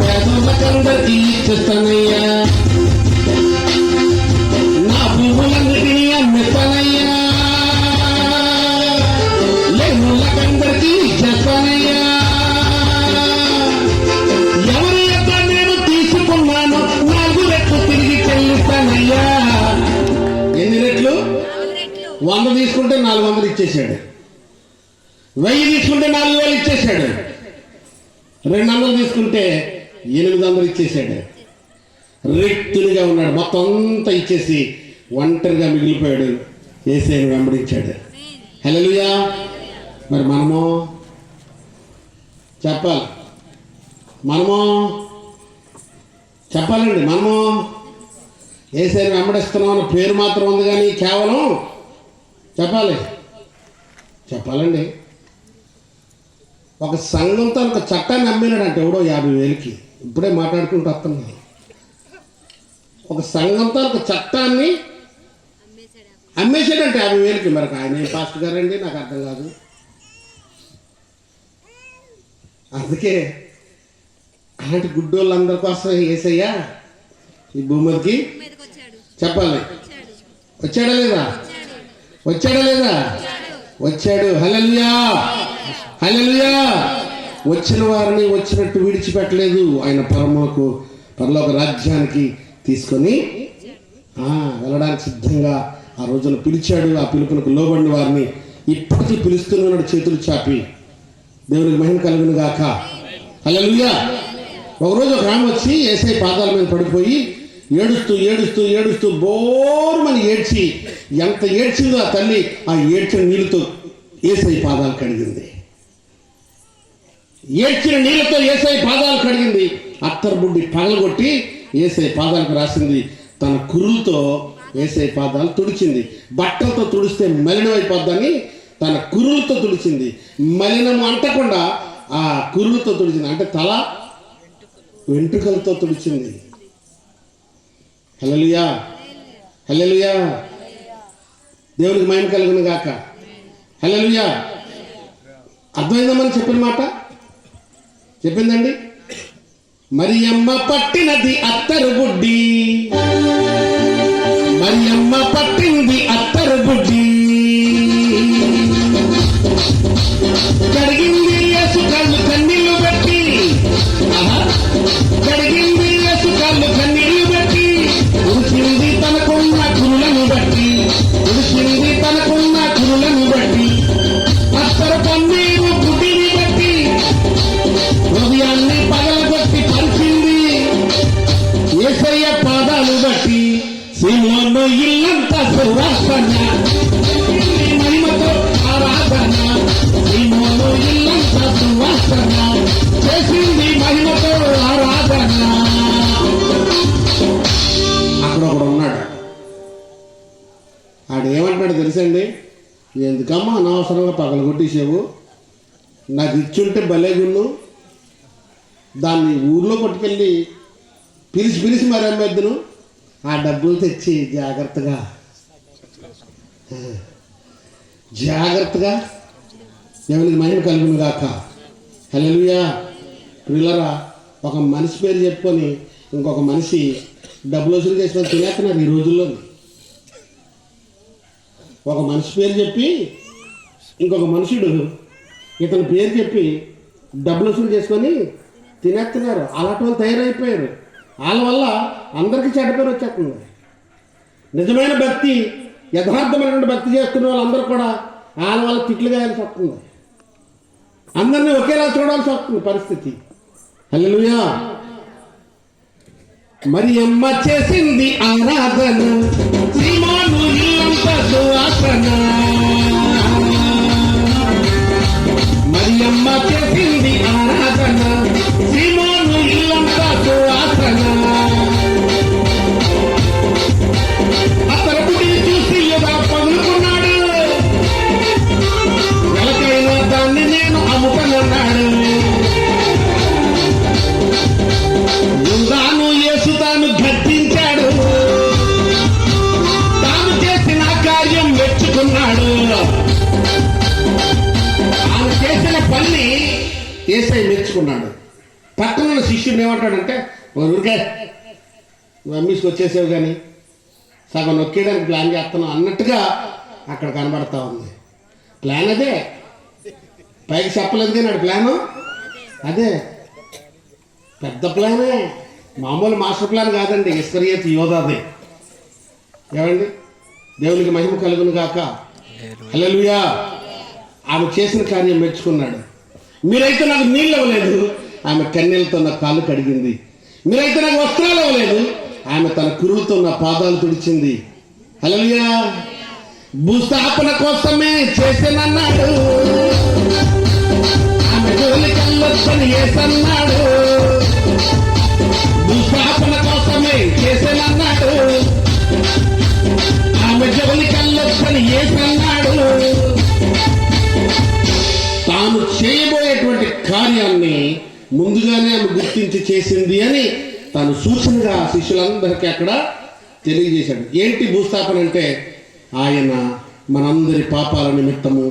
పేదోళ్ళకందరికీ ఇచ్చేస్తానయ్యా, నా భూములన్నిటినీ అమ్మిస్తానయ్యా, లేనుళ్ళకందరికీ ఇచ్చేస్తానయ్యా, ఎవరి యొక్క నేను తీసుకున్నాను 4 రెట్లు తిరిగి చెల్లిస్తానయ్యా. ఎన్ని రెట్లు? 100 తీసుకుంటే 400 ఇచ్చేసాడు, 1000 తీసుకుంటే 4000 ఇచ్చేసాడు, 200 తీసుకుంటే 800 ఇచ్చేసాడు. రెట్టులుగా ఉన్నాడు, మొత్తం అంతా ఇచ్చేసి ఒంటరిగా మిగిలిపోయాడు. యేసయ్యను వెంబడించాడు. హల్లెలూయా. మరి మనము చెప్పాలి, మనము చెప్పాలండి. మనము యేసయ్యను వెంబడిస్తున్నాం అన్న పేరు మాత్రం ఉంది, కానీ కేవలం చెప్పాలండి. ఒక సంఘంతో ఒక చట్టాన్ని అమ్మినాడంటే ఎవడో 50,000కి. ఇప్పుడే మాట్లాడుకుంటూ వస్తున్నాను. ఒక సంఘంతో ఒక చట్టాన్ని అమ్మేసాడంటే 50,000కి. మరి ఆయన ఏం పాస్టర్ గారండి? నాకు అర్థం కాదు. అందుకే అలాంటి గుడ్డోళ్ళందరి కోసం యేసయ్యా ఈ భూమికి చెప్పాలి. వచ్చాడా లేదా? వచ్చాడా లేదా? వచ్చాడు. హల్లెలూయా, హల్లెలూయా. వచ్చిన వారిని వచ్చినట్టు విడిచిపెట్టలేదు. ఆయన పరలోక రాజ్యానికి తీసుకొని వెళ్ళడానికి సిద్ధంగా ఆ రోజున పిలిచాడు. ఆ పిలుపునకు లోబడిన వారిని ఇప్పటికీ పిలుస్తున్నాడు చేతులు చాపి. దేవునికి మహిమ కలుగును గాక. హల్లెలూయా. ఒకరోజు ఒక ఆమె వచ్చి యేసయ్య పాదాల మీద పడిపోయి ఏడుస్తూ ఏడుస్తూ ఏడుస్తూ బోరుమని ఏడ్చి, ఎంత ఏడ్చిందో ఆ తల్లి ఆ ఏడ్చిన నీళ్ళతో యేసయ్య పాదాలు కడిగింది. ఏడ్చిన నీళ్ళతో యేసయ్య పాదాలు కడిగింది. అత్తరు బుడ్డి పగలగొట్టి యేసయ్య పాదాలకు రాసింది. తన కురులతో యేసయ్య పాదాలు తుడిచింది. బట్టలతో తుడిస్తే మలినం అయిపోద్దని తన కురులతో తుడిచింది. మలినము అంటకుండా ఆ కురులతో తుడిచింది. అంటే తల వెంట్రుకలతో తుడిచింది. హల్లెలూయా, హల్లెలూయా. దేవునికి మహిమ కలుగును గాక. హల్లెలూయా. అర్థమైందమ్మని చెప్పిన మాట చెప్పిందండి. మరియమ్మ పట్టినది అత్తరు బుడ్డి, మరియమ్మ పట్టింది అత్తరు బుడ్డి, కడిగింది యేసు కళ్ళు కన్నీళ్లు బట్టి, కడిగింది యేసు కళ్ళు కన్నీళ్లు బట్టి, ఉడిచింది తనకున్న కురులను బట్టి, ఉడిచింది తనకున్న కురులను బట్టి, అత్తరు పన్నీరు బుడ్డిని బట్టి హృదయాన్ని పగలగొట్టి పరిచింది. యేసయ్య పాదాలు బట్టి సీమోను ఇల్లంతా సువాసన, మహిమతో ఆరాధన. సీమోను ఇల్లంతా సువాసన చేసింది, మహిమతో ఆరాధన. అక్కడ ఒకడు ఉన్నాడు. ఆడేమంటాడు తెలుసండి? ఎందుకమ్మా అనవసరంగా పగలగొట్టేసావు, నాకు ఇచ్చుంటే భలేగున్ను, దాన్ని ఊర్లో పట్టుకెళ్ళి పిలిచి మరి అమ్మేద్దును, ఆ డబ్బులు తెచ్చి జాగ్రత్తగా దేవునికి మహిమ కలుగును గాక. హల్లెలూయా. పిల్లరా, ఒక మనిషి పేరు చెప్పుకొని ఇంకొక మనిషి డబ్బులు వసూలు చేసుకొని తినేస్తున్నారు ఈ రోజుల్లో. ఒక మనిషి పేరు చెప్పి ఇంకొక మనుషుడు ఇతని పేరు చెప్పి డబ్బులు వసూలు చేసుకొని తినేస్తున్నారు. అలాంటి వాళ్ళు తయారైపోయారు. వాళ్ళ వల్ల అందరికీ చెడ్డ పేరు వచ్చేస్తుంది. నిజమైన భక్తి, యథార్థమైనటువంటి భక్తి చేస్తున్న వాళ్ళందరూ కూడా వాళ్ళ వల్ల తిట్లు వేయాల్సి వస్తుంది. అందరినీ ఒకేలా చూడాల్సి వస్తుంది పరిస్థితి. హల్లెలూయా. మరియమ్మ చేసింది ఆరాధన, సీమోను ఇల్లంతా సువాసన. మరియమ్మ చేసింది ఆరాధన, సీమోను ఇల్లంతా సువాసన. అతను గుడిని చూసి యుధా పగులుకున్నాడు, వెలకైన దాన్ని నేను అమ్ముతానన్నాడు. యూదాను యేసు తాను గద్దించాడు, తాను చేసిన కార్యం మెచ్చుకున్నాడు. తాను చేసిన పని యేసయ్య మెచ్చుకున్నాడు. పక్కన శిష్యుడు ఏమంటాడంటే, ఊరికే నువ్వు అమ్మీసుకు వచ్చేసావు కానీ సగం నొక్కేయడానికి ప్లాన్ చేస్తున్నావు అన్నట్టుగా అక్కడ కనబడతా ఉంది. ప్లాన్ అదే, పైకి చెప్పలేదు కానీ నాడు ప్లాను అదే, పెద్ద ప్లానే, మామూలు మాస్టర్ ప్లాన్ కాదండి. ఇస్కరియోతు యోధాదే. ఏమండి? దేవునికి మహిమ కలుగును గాక. హల్లెలూయా. ఆమె చేసిన కార్యం మెచ్చుకున్నాడు. మీరైతే నాకు నీళ్ళు ఇవ్వలేదు, ఆమె కన్నీళ్ళతో నా కాళ్ళు కడిగింది. మీరైతే నాకు వస్త్రాలు ఇవ్వలేదు, ఆమె తన కురులతో నా పాదాలు తుడిచింది. హల్లెలూయా. భూస్థాపన కోసమే చేసేనన్నాడు, ఆమె జోలికి వెళ్ళొచ్చని యేసన్నాడు. భూస్థాపన కోసమే చేసేనన్నాడు, ఆమె జోలికి వెళ్ళొచ్చని యేసన్నాడు. తాను చేయబోయేటువంటి కార్యాన్ని ముందుగానే ఆమె గుర్తించి చేసింది అని తాను సూచనగా శిష్యులందరికీ అక్కడ తెలియజేశాడు. ఏంటి భూస్థాపన అంటే? ఆయన మనందరి పాపాల నిమిత్తము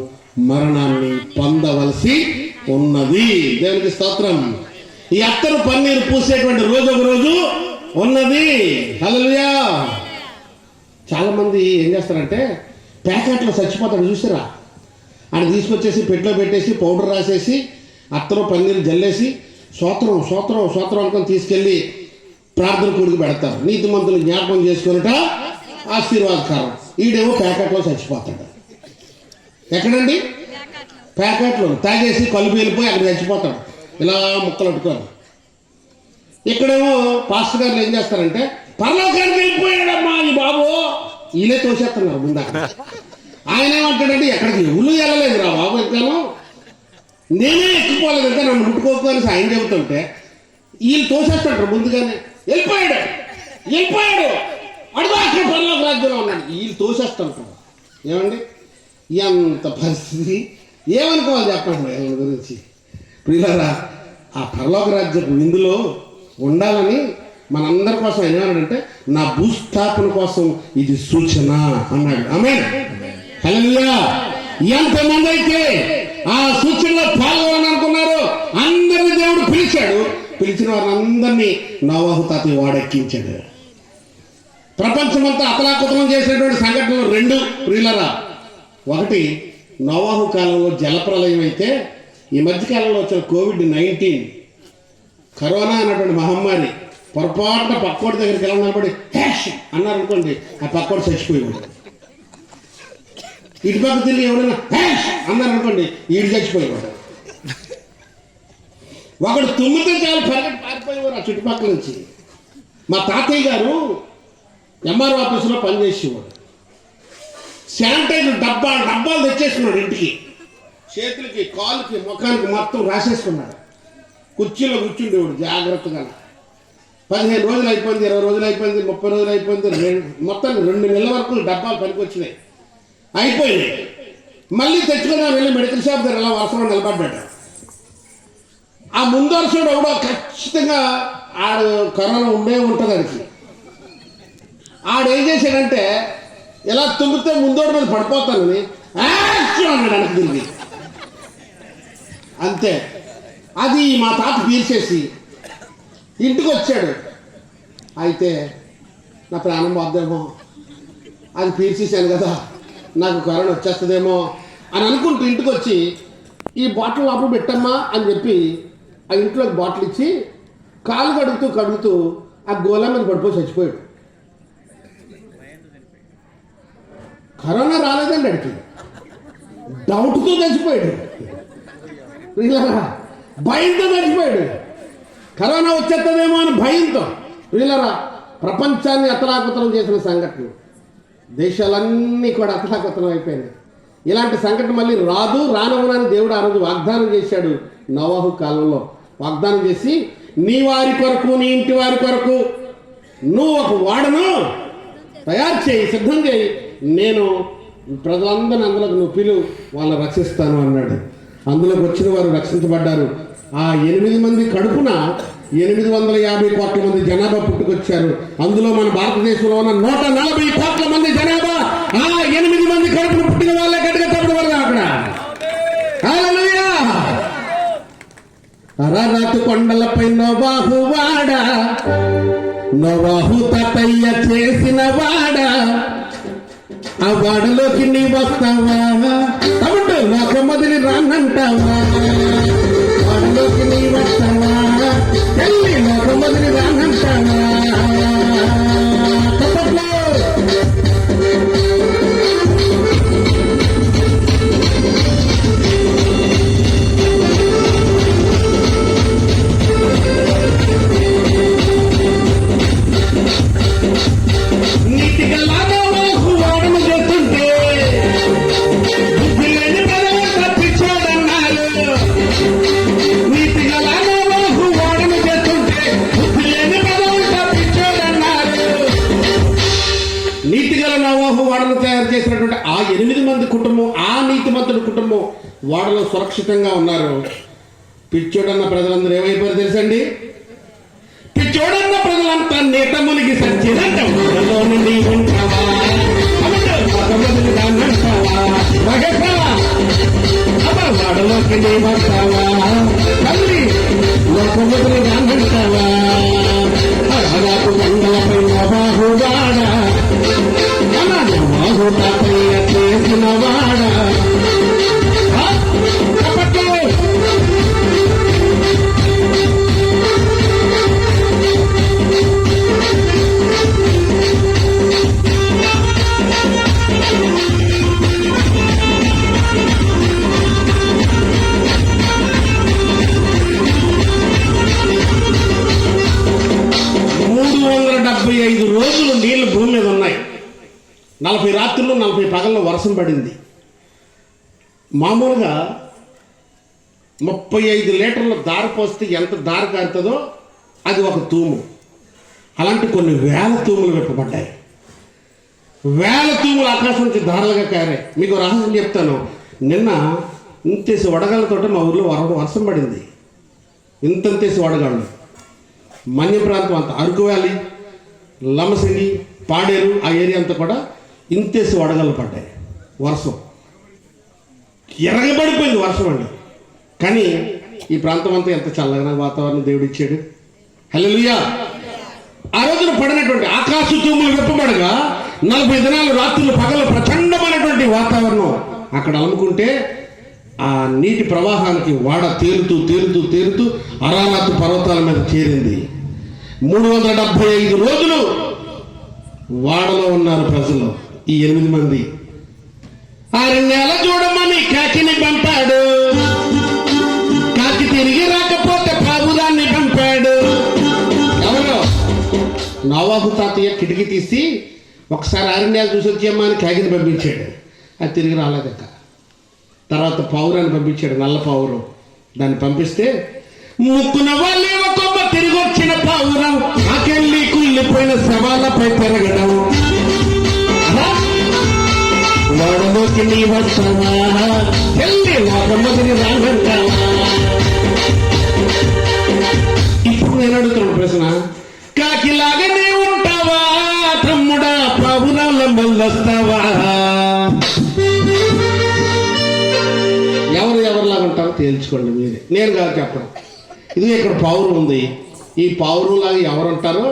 మరణాన్ని పొందవలసి ఉన్నది. దేవునికి స్తోత్రం. ఈ అత్తరు పన్నీరు పూసేటువంటి రోజు ఒక రోజు ఉన్నది. హల్లెలూయా. చాలా మంది ఏం చేస్తారంటే ప్యాకెట్లో చచ్చిపోతాడు చూసారా, ఆయన తీసుకొచ్చేసి పెట్లో పెట్టేసి పౌడర్ రాసేసి అత్తరు పన్నీరు జల్లేసి స్తోత్రం స్తోత్రం స్తోత్రం అనుకొని తీసుకెళ్ళి ప్రార్థన కూడికి పెడతారు. నీతిమంతులు జ్ఞాపకం చేసుకున్నట ఆశీర్వాదకరం. ఈడేమో ప్యాకెట్లో చచ్చిపోతాడు. ఎక్కడండి? ప్యాకెట్లో తాగేసి కలుపు వెళ్ళిపోయి అక్కడ చచ్చిపోతాడు ఇలా ముక్కలు అట్టుకొని. ఇక్కడేమో పాస్టర్ గారు ఏం చేస్తారంటే పరలోకానికి వెళ్ళిపోయాడమ్మా ఈ బాబు, వీళ్ళే తోసేస్తున్నారు ముందాక. ఆయన ఏమంటాడంటే ఎక్కడికి ఎవరు వెళ్ళలేదు రా బాబు, ఎక్కాను నేనే ఎక్కిపోలేదు ఇంకా నన్ను ముట్టుకోకపోతే ఆయన చెబుతుంటే వీళ్ళు తోసేస్తుంటారు ముందుగానే. వెళ్ళిపోయాడు వెళ్ళిపోయాడు అడుగు అక్కడ పరలోక రాజ్యంలో ఉన్నాడు, వీళ్ళు తోసేస్తుంటారు. ఏమండి ఎంత పరిస్థితి, ఏమనుకోవాలి చెప్పండి ఆయన గురించి. ప్రియులారా, ఆ పరలోక రాజ్యపు విందులో ఉండాలని మనందరి కోసం ఆయన ఏమన్నాడంటే నా భూస్థాపన కోసం ఇది సూచన అన్నాడు. ఆమేన్. హల్లెలూయా. ఎంతమంది అయితే ఆ సూచనలో పాల్గొనాలనుకున్నారో అందరినీ దేవుడు పిలిచాడు. పిలిచిన వారందరినీ నోవాహు తాతయ్య వాడెక్కించాడు. ప్రపంచమంతా అతలాకుతలం చేసినటువంటి సంఘటనలు రెండు ప్రియులరా. ఒకటి నోవాహు కాలంలో జలప్రలయం అయితే, ఈ మధ్యకాలంలో వచ్చిన కోవిడ్-19 కరోనా అన్నటువంటి మహమ్మారి పొరపాటున పక్కోడి దగ్గరికి ఎలా నిలబడి హ్యాష్ అన్నారనుకోండి, ఆ పక్కోడు చచ్చిపోయాడు. ఇటు పక్క తిరిగి ఎవరైనా హ్యాష్ అన్నారనుకోండి, ఈడు చచ్చిపోయేవాడు. ఒకడు తుమ్మితే చాలు పరిగెట్టి పారిపోయేవారు ఆ చుట్టుపక్కల నుంచి. మా తాతయ్య గారు ఎంఆర్ఓ ఆఫీసులో పనిచేసేవాడు. శానిటైజర్ డబ్బాలు తెచ్చేసుకున్నాడు ఇంటికి. చేతులకి కాళ్ళకి ముఖానికి మొత్తం రాసేసుకున్నాడు. కుర్చీలో కూర్చుండేవాడు జాగ్రత్తగా. 15 రోజులు అయిపోయింది, 20 రోజులు అయిపోయింది, 30 రోజులు అయిపోయింది, మొత్తం 2 నెలల వరకు డబ్బాలు పనికి వచ్చినాయి, అయిపోయినాయి. మళ్ళీ తెచ్చుకుని వెళ్ళి మెడికల్ షాప్ దగ్గర ఎలా వరుసలో నిలబడ్డాడు. ఆ ముందు వరుసడు ఎవడో ఖచ్చితంగా ఆడు కరోనా ఉండే ఉంటుంది అడికి. ఆడేం చేశాడంటే ఎలా తుమ్మితే ముందోడు మీద పడిపోతానని అన్నాడు వెనక్కి తిరిగి. అంతే. అది మా తాత పీల్చేసి ఇంటికి వచ్చాడు. అయితే నా ప్రాణం పోద్దేమో, అది పీల్చేసాను కదా నాకు కరోనా వచ్చేస్తుందేమో అని అనుకుంటూ ఇంటికి వచ్చి ఈ బాటిల్ లోపల పెట్టమ్మా అని చెప్పి ఆ ఇంట్లోకి బాటిల్ ఇచ్చి కాలు కడుగుతూ ఆ గోళం మీద పడిపోయి చచ్చిపోయాడు. కరోనా రాలేదండి అడికి, డౌట్తో చచ్చిపోయాడు. వీళ్ళరా భయంతో చచ్చిపోయాడు. కరోనా వచ్చేస్తుందేమో అని భయంతో. వీళ్ళరా ప్రపంచాన్ని అతలాకుతలం చేసిన సంఘటన, దేశాలన్నీ కూడా అతలాకుతలం అయిపోయింది. ఇలాంటి సంఘటన మళ్ళీ రానవనని దేవుడు ఆ రోజు వాగ్దానం చేశాడు. నోవాహు కాలంలో వాగ్దానం చేసి నీ వారి కొరకు నీ ఇంటి వారి కొరకు నువ్వు ఒక వాడను తయారు చేయి, సిద్ధం చేయి, నేను ప్రజలందరినీ అందులోకి నువ్వు పిలువు, వాళ్ళని రక్షిస్తాను అన్నాడు. అందులోకి వచ్చిన వారు రక్షించబడ్డారు. ఆ 8 మంది కడుపున 850 కోట్ల మంది జనాభా పుట్టుకొచ్చారు. అందులో మన భారతదేశంలో ఉన్న 140 కోట్ల మంది జనాభా ఆ 8 మంది కడుపున పుట్టిన వాళ్ళే గట్టిగా తప్పడం అక్కడ. హల్లెలూయా. అరారాతు కొండలపై నోవాహు వాడ, నోవాహు తాతయ్య చేసిన వాడ, ఆ వాడలోకి నీ వస్తావా తమ్ముడు, నాకు మొదలు రానంటావా, వాడలోకి నీ వస్తావా తల్లి, నాకు మొదలు రానంటావా. చేసినటువంటి ఆ 8 మంది కుటుంబం, ఆ నీతిమంతుడి కుటుంబం వాడలో సురక్షితంగా ఉన్నారు. పిచ్చోడన్న ప్రజలందరూ ఏమైపోయారు తెలుసండి? పిచ్చోడన్న ప్రజలంతా నీట మునిగి సచ్చినంత వాడలో నుండి ఉంటావా, వాడలోకి నీ వస్తావా తల్లి, కొమ్మతిని రానంటావా అరగాకు మండలపై బాహువాడ బాహుతాపై చేసిన వాడ అప్పట్లో 375 రోజులు నీళ్లు భూమి మీద ఉన్నాయి. 40 రాత్రులు 40 పగల్లో వర్షం పడింది. మామూలుగా 35 లీటర్ల దారి పోస్తే ఎంత దారి కారుతుందో అది ఒక తూము. అలాంటి కొన్ని వేల తూములు విప్పబడ్డాయి. వేల తూములు ఆకాశం నుంచి దారులుగా కారాయి. మీకు రహస్యం చెప్తాను. నిన్న ఇంతేసి వడగాళ్ళతోటి మా ఊర్లో వర్షం పడింది. ఇంతంతేసి వడగాళ్ళు. మన్య ప్రాంతం అంతా, అరకు వ్యాలీ, లమసింగి, పాడేరు ఆ ఏరియా అంతా కూడా ఇంతేసి వడగళ్ళు పడ్డాయి. వర్షం ఎరగబడిపోయింది వర్షం అండి. కానీ ఈ ప్రాంతం అంతా ఎంత చల్లగా వాతావరణం దేవుడు ఇచ్చాడు. హల్లెలూయా. ఆ రోజున పడినటువంటి ఆకాశ తూములు విప్పబడగా 40 దినాలు రాత్రులు పగలు ప్రచండమైనటువంటి వాతావరణం అక్కడ అలుముకుంటే ఆ నీటి ప్రవాహానికి వాడ తేలుతూ తేలుతూ తేలుతూ అరారాతు పర్వతాల మీద చేరింది. 375 రోజులు వాడలో ఉన్నారు ప్రజలు. ఈ 8 మంది 6 నెలల చూడమని కాకిని పంపాడు. కాకి తిరిగి రాకపోతే పావురాన్ని పంపాడు. ఎవరో నోవాహు తాతయ్య కిటికీ తీసి ఒకసారి 6 నెలలు చూసి వచ్చేమ్మా అని కాకిని పంపించాడు. అది తిరిగి రాలేదక్క. తర్వాత పావురాన్ని పంపించాడు, నల్ల పావురం. దాన్ని పంపిస్తే ముక్కున వాళ్ళే కొమ్మ తిరిగి వచ్చిన పావురం ఆకెళ్ళి కుళ్ళిపోయిన శవాలపై పెరగడం. వాడలోకి నీ వస్తావా వెళ్ళి వాడమ్మదిని రాగంటావా. ఇప్పుడు నేను అడుగుతున్న ప్రశ్న, కాకిలాగానే ఉంటావా తమ్ముడా పావురాల మళ్ళొస్తావా? ఎవరిలాగా ఉంటారో తేల్చుకోండి మీరే, నేను కాదు చెప్పడం. ఇది ఇక్కడ పావురం ఉంది. ఈ పావురంలాగా ఎవరు ఉంటారో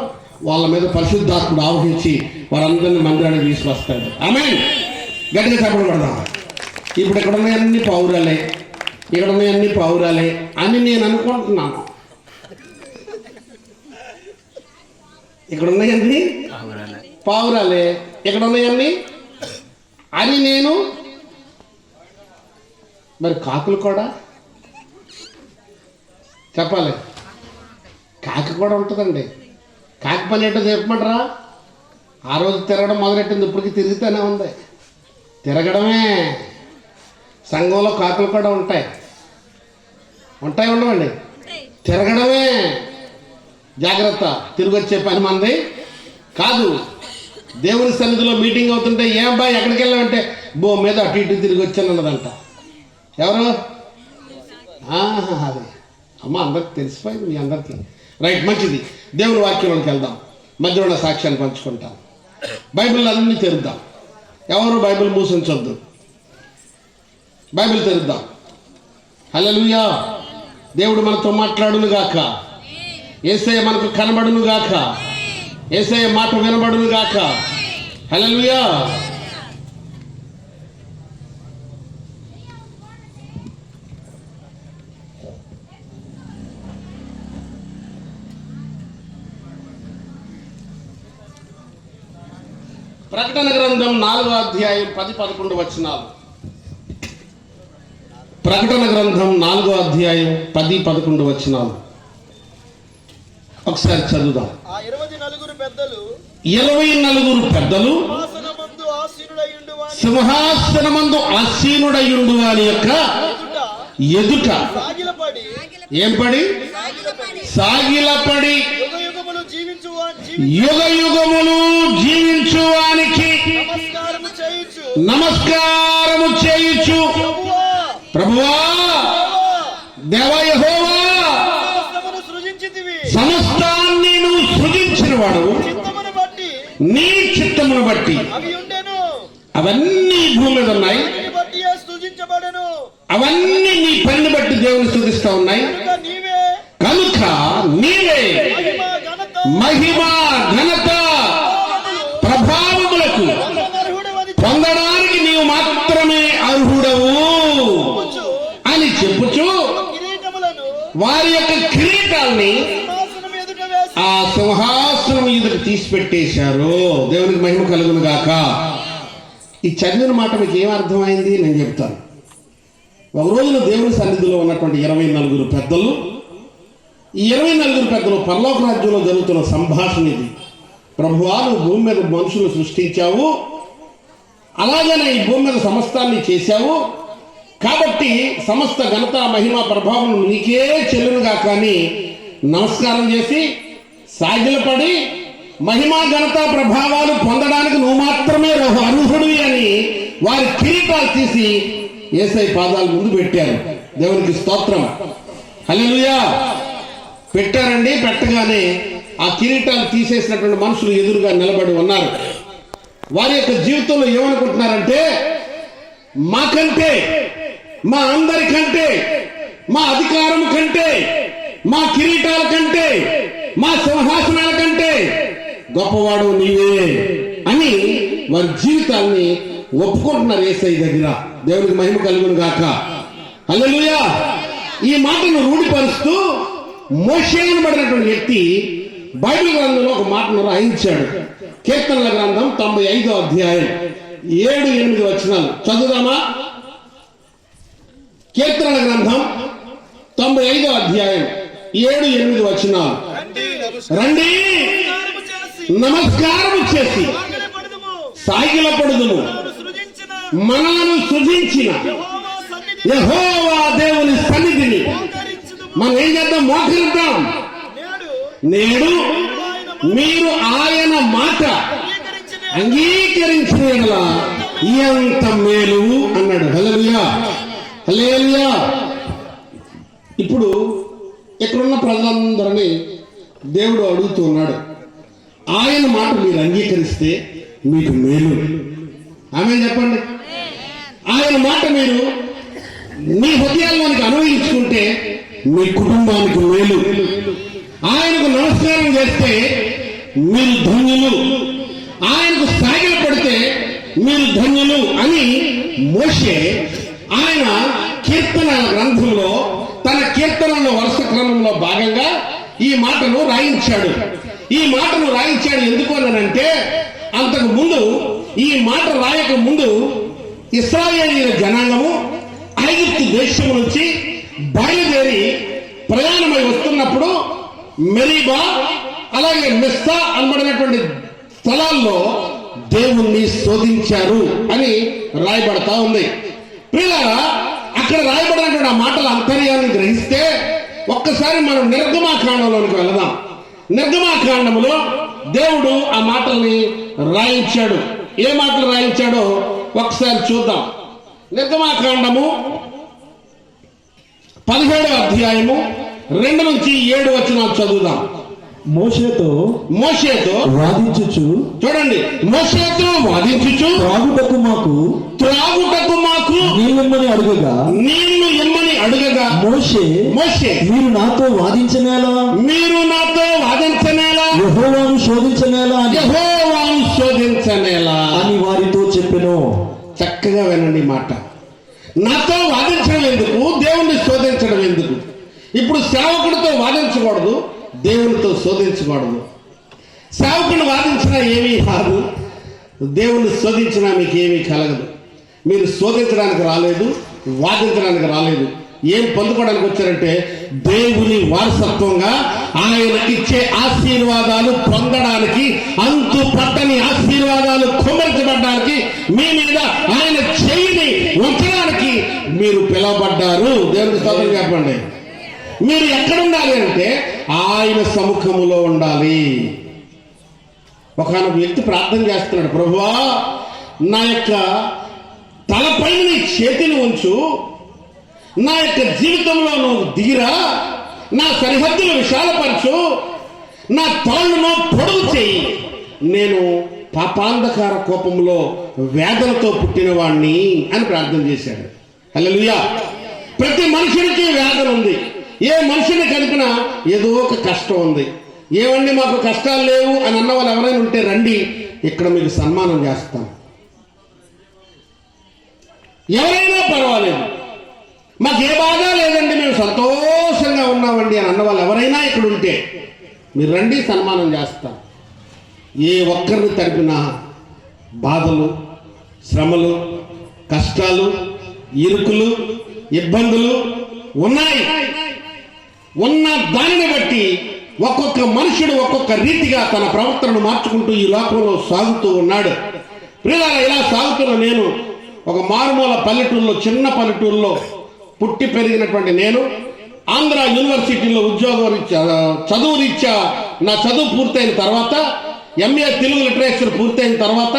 వాళ్ళ మీద పరిశుద్ధాత్ముడు ఆవహించి వారందరినీ మందిరానికి తీసుకొస్తాడు. ఆమేన్. గట్టిగా చెప్పడం పడదాం. ఇప్పుడు ఇక్కడ ఉన్నాయన్నీ పావురాలే, ఇక్కడ ఉన్నాయన్నీ పావురాలే అని నేను అనుకుంటున్నాను. ఇక్కడ ఉన్నాయన్నీ పావురాలే, ఇక్కడ ఉన్నాయన్నీ అని నేను. మరి కాకులు కూడా చెప్పాలి. కాకి కూడా ఉంటుందండి. కాకి పని ఏంటో చెప్పమంటారా? ఆ రోజు తిరగడం మొదలెట్టింది, ఇప్పటికి తిరుగుతూనే ఉంది. తిరగడమే. సంఘంలో కాకులు కూడా ఉంటాయి. ఉండవండి. తిరగడమే జాగ్రత్త. తిరిగి వచ్చే పని మంది కాదు. దేవుని సన్నిధిలో మీటింగ్ అవుతుంటే ఏం అబ్బాయి ఎక్కడికి వెళ్ళామంటే బో మీద అటు ఇటు తిరిగి వచ్చాను అన్నదంట. ఎవరు? అది అమ్మ అందరికి తెలిసిపోయింది మీ అందరికీ. రైట్, మంచిది. దేవుని వాక్యంలోకి వెళ్దాం. మధ్యలో ఉన్న సాక్ష్యాన్ని పంచుకుంటాం. బైబిల్ అన్నీ తెరుద్దాం. ఎవరు బైబిల్ మూసించొద్దు. బైబిల్ తెరుద్దాం. హల్లెలూయా. దేవుడు మనతో మాట్లాడును గాక. యేసయ్య మనకు కనబడును గాక. యేసయ్య మాట వినబడును గాక. హల్లెలూయా. ప్రకటన గ్రంథం 4వ అధ్యాయం 10-11 వచనాలు. ప్రకటన గ్రంథం 4వ అధ్యాయం 10-11 వచనాలు ఒకసారి చదువుదాం. 24 పెద్దలు సింహాసనమందు ఆసీనుడయుండు వాని యొక్క ఎదుట ఏం పడి సాగిలపడి యుగ యుగములు జీవించువానికి నమస్కారము చేయుచు ప్రభువా దేవా యెహోవా సమస్తాన్ని నువ్వు సృజించిన వాడు నీ చిత్తమును బట్టి అవన్నీ భూమి మీద ఉన్నాయి. అవన్నీ నీ పనిని బట్టి దేవుని స్తుతిస్తా ఉన్నాయి. కనుక నీవే మహిమ ఘనత ప్రభావములకు పొందడానికి నీవు మాత్రమే అర్హుడవు అని చెప్పుచు వారి యొక్క కిరీటాల్ని ఆ సింహాసనం ఎదుట తీసి పెట్టేశారు. దేవునికి మహిమ కలుగును గాక. ఈ చదివిన మాట మీకు ఏం అర్థమైంది నేను చెప్తాను. ఒక రోజున దేవుని సన్నిధిలో ఉన్నటువంటి 24 పెద్దలు, ఈ 24 పెద్దలు పరలోక రాజ్యంలో జరుగుతున్న సంభాషణ ఇది. ప్రభువా, నువ్వు భూమి మీద మనుషులు సృష్టించావు, అలాగనే ఈ భూమి మీద సమస్తాన్ని చేశావు, కాబట్టి సమస్త ఘనత మహిమ ప్రభావం నీకే చెల్లునుగా. కానీ నమస్కారం చేసి సాగిలపడి మహిమా ఘనత ప్రభావాలు పొందడానికి నువ్వు మాత్రమే అర్హుడివి అని వారి కిరీటాలు తీసి యేసయ్య పాదాల ముందు పెట్టారు. దేవునికి స్తోత్రం, హల్లెలూయా. పెట్టారండి. పెట్టగానే ఆ కిరీటాలు తీసేసినటువంటి మనుషులు ఎదురుగా నిలబడి ఉన్నారు. వారి యొక్క జీవితంలో ఏమనుకుంటున్నారంటే, మాకంటే, మా అందరికంటే, మా అధికారం కంటే, మా కిరీటాల కంటే, మా సింహాసనాల కంటే గొప్పవాడు నీవే అని వారి జీవితాన్ని ఒప్పుకుంటున్నారు యేసయ్య దగ్గర. దేవునికి మహిమ కలుగును గాక. హల్లెలూయా. ఈ మాటను రూఢిపరుస్తూ మోషే అనబడినటువంటి వ్యక్తి బైబిల్ గ్రంథంలో ఒక మాటను రాయించాడు. కీర్తనల గ్రంథం 95వ అధ్యాయం 7-8 వచనాలు చదువుదామా? కీర్తనల గ్రంథం 95వ అధ్యాయం 7-8 వచనాలు. రండి, నమస్కారం చేసి సాగిలపడుదుము, మనలను సృజించిన యెహోవా దేవుని సన్నిధిని మనం ఏం చేద్దాం? మోకరిద్దాం. నేడు మీరు ఆయన మాట అంగీకరించిన యెడల ఎంత మేలు అన్నాడు. హల్లెలూయా, హల్లెలూయా. ఇప్పుడు ఇక్కడున్న ప్రజలందరినీ దేవుడు అడుగుతూ ఉన్నాడు, ఆయన మాట మీరు అంగీకరిస్తే మీకు మేలు. ఆమేన్ చెప్పండి. ఆయన మాట మీరు మీ హృదయాల్లోనికి అన్వయించుకుంటే మీ కుటుంబానికి మేలు. ఆయనకు నమస్కారం చేస్తే మీరు ధన్యులు, ఆయనకు సాగిల పడితే మీరు ధన్యులు అని మోషే ఆయన కీర్తనల గ్రంథంలో తన కీర్తనల వరుస క్రమంలో భాగంగా ఈ మాటను రాయించాడు. ఈ మాటను రాయించాడు ఎందుకు అనంటే, అంతకు ముందు ఈ మాట రాయక ముందు ఇశ్రాయేలీయుల జనాంగము ఐగుప్తు దేశం నుంచి బయలుదేరి ప్రయాణమై వస్తున్నప్పుడు మెరీబా అలాగే మిస్సా అనబడినటువంటి స్థలాల్లో దేవుణ్ణి శోధించారు అని రాయబడతా ఉంది. ప్రియులారా, అక్కడ రాయబడినటువంటి ఆ మాటల అంతర్యాన్ని గ్రహిస్తే ఒక్కసారి మనం నిర్గమాకాండంలోనికి వెళదాం. నిర్గమాకాండములో దేవుడు ఆ మాటల్ని రాయించాడు. ఏ మాటలు రాయించాడో ఒకసారి చూద్దాం. నిర్గమాకాండము 17వ అధ్యాయము 2-7 వచనాలు చదువుదాం. మోషేతో వాదించుచు, చూడండి, మోషేతో వాదించుచు త్రాగుటకు మాకు నీళ్ళమ్మని అడుగగా మోషే మీరు నాతో వాదించనేలా యెహోవాను శోధించనేలా అని వారితో చెప్పెను. చక్కగా వినండి మాట. నాతో వాదించడం ఎందుకు? దేవుణ్ణి శోధించడం ఎందుకు? ఇప్పుడు సేవకుడితో వాదించకూడదు, దేవునితో శోధించకూడదు. సేవకుని వాదించినా ఏమీ కాదు, దేవుణ్ణి శోధించినా మీకు ఏమీ కలగదు. మీరు శోధించడానికి రాలేదు, వాదించడానికి రాలేదు. ఏం పొందుకోవడానికి వచ్చారంటే దేవుని వారసత్వంగా ఆయన ఇచ్చే ఆశీర్వాదాలు పొందడానికి, అంతు పట్టని ఆశీర్వాదాలు కుమ్మరించబడ్డానికి, మీ మీద ఆయన చేయిని ఉంచడానికి మీరు పిలవబడ్డారు. దేవునికి స్తోత్రం చెప్పండి. మీరు ఎక్కడ ఉండాలి అంటే ఆయన సముఖములో ఉండాలి. ఒకనొక వ్యక్తి ప్రార్థన చేస్తున్నాడు, ప్రభువా నా యొక్క తలపైన నీ చేతిని ఉంచు, నా యొక్క జీవితంలో నువ్వు దిగిరా, నా సరిహద్దులు విశాలపరచు, నా తాళ్ళను పొడుగు చేయి, నేను పాపాంధకార కోపంలో వేదనతో పుట్టిన వాణ్ణి అని ప్రార్థన చేశాడు. హల్లెలూయా. ప్రతి మనుషునికి వేదన ఉంది. ఏ మనిషిని కలిపినా ఏదో ఒక కష్టం ఉంది. ఏమండి మాకు కష్టాలు లేవు అని అన్న వాళ్ళు ఎవరైనా ఉంటే రండి, ఇక్కడ మీకు సన్మానం చేస్తాం. ఎవరైనా పర్వాలేదు, మాకు ఏ బాధ లేదండి, మేము సంతోషంగా ఉన్నామండి అని అన్న వాళ్ళు ఎవరైనా ఇక్కడ ఉంటే మీరు రండి, సన్మానం చేస్తాం. ఏ ఒక్కరిని తడిపినా బాధలు, శ్రమలు, కష్టాలు, ఇరుకులు, ఇబ్బందులు ఉన్నాయి. ఉన్న దానిని బట్టి ఒక్కొక్క మనుషుడు ఒక్కొక్క రీతిగా తన ప్రవర్తనను మార్చుకుంటూ ఈ లోకంలో సాగుతూ ఉన్నాడు. ప్రియులారా, ఇలా సాగుతున్న నేను ఒక మారుమూల పల్లెటూరులో, చిన్న పల్లెటూరులో పుట్టి పెరిగినటువంటి నేను ఆంధ్ర యూనివర్సిటీలో చదువు రీత్యా నా చదువు పూర్తయిన తర్వాత, ఎంఏ తెలుగు లిటరేచర్ పూర్తయిన తర్వాత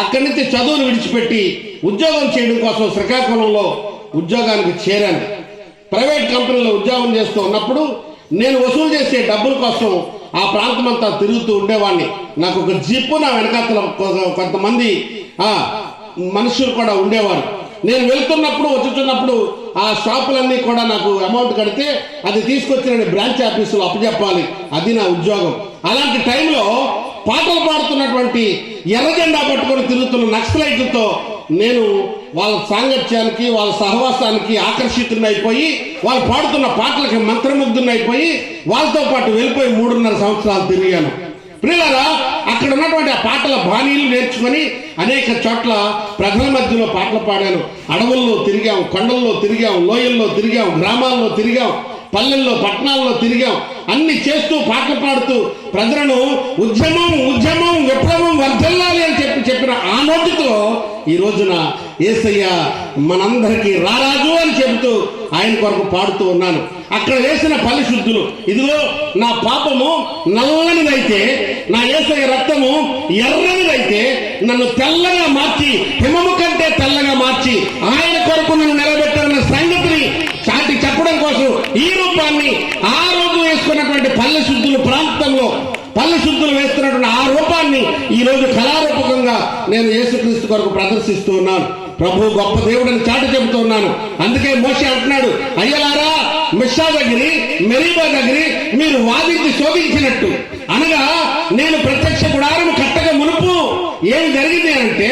అక్కడి నుంచి చదువును విడిచిపెట్టి ఉద్యోగం చేయడం కోసం శ్రీకాకుళంలో ఉద్యోగానికి చేరాను. ప్రైవేట్ కంపెనీలో ఉద్యోగం చేస్తూ ఉన్నప్పుడు నేను వసూలు చేసే డబ్బుల కోసం ఆ ప్రాంతం అంతా తిరుగుతూ ఉండేవాడిని. నాకు ఒక జీపు, నా వెనకాతల కొంతమంది మనుషులు కూడా ఉండేవారు. నేను వెళ్తున్నప్పుడు వచ్చుతున్నప్పుడు ఆ షాపులన్నీ కూడా నాకు అమౌంట్ కడితే అది తీసుకొచ్చి నేను బ్రాంచ్ ఆఫీసులో అప్పచెప్పాలి. అది నా ఉద్యోగం. అలాంటి టైంలో పాటలు పాడుతున్నటువంటి ఎర్ర జెండా పట్టుకొని తిరుగుతున్న నక్సలైట్లతో నేను వాళ్ళ సాంగత్యానికి, వాళ్ళ సహవాసానికి ఆకర్షితున్నైపోయి, వాళ్ళు పాడుతున్న పాటలకి మంత్రముగ్ధున్నైపోయి వాళ్ళతో పాటు వెళ్ళిపోయి 3.5 సంవత్సరాలు తిరిగాను. ప్రియులారా, అక్కడ ఉన్నటువంటి ఆ పాటల బాణీలు నేర్చుకొని అనేక చోట్ల ప్రజల మధ్యలో పాటలు పాడాను. అడవుల్లో తిరిగాం, కొండల్లో తిరిగాం, లోయల్లో తిరిగాం, గ్రామాల్లో తిరిగాం, పల్లెల్లో, పట్టణాల్లో తిరిగాం. అన్ని చేస్తూ పాటలు పాడుతూ ప్రజలను ఉద్యమం ఉద్యమం విప్లవం వర్ధిల్లాలి అని చెప్పిన ఆ నోటితో ఈ రోజున యేసయ్య మనందరికీ రారాజు అని చెబుతూ ఆయన కొరకు పాడుతూ ఉన్నాను. అక్కడ వేసిన పరిశుద్ధులు, ఇదిగో నా పాపము నల్లనిదైతే, నా యేసయ్య రక్తము ఎర్రనిదైతే నన్ను తెల్లగా మార్చి, హిమము కంటే తెల్లగా మార్చి ఆయన కొరకు నన్ను నిలబెట్టారన్న సంగతిని చాటి చెప్పడం కోసం ఈ రూపాన్ని, ఆ రోజు వేసుకున్నటువంటి పల్లె శుద్ధులు ప్రాంతంలో పల్లె శుద్ధులు వేస్తున్నటువంటి ఆ రూపాన్ని ఈ రోజు కళారూపకంగా నేను యేసుక్రీస్తు కొరకు ప్రదర్శిస్తూ ఉన్నాను. ప్రభు గొప్ప దేవుడని చాటి చెబుతూ ఉన్నాను. అందుకే మోషే అంటున్నాడు, అయ్యలారా మిషా దగ్గరి, మెరీబా దగ్గరి మీరు వాదించి శోధించినట్టు, అనగా నేను ప్రత్యక్ష గుడారం కట్టక మునుపు ఏం జరిగింది అంటే,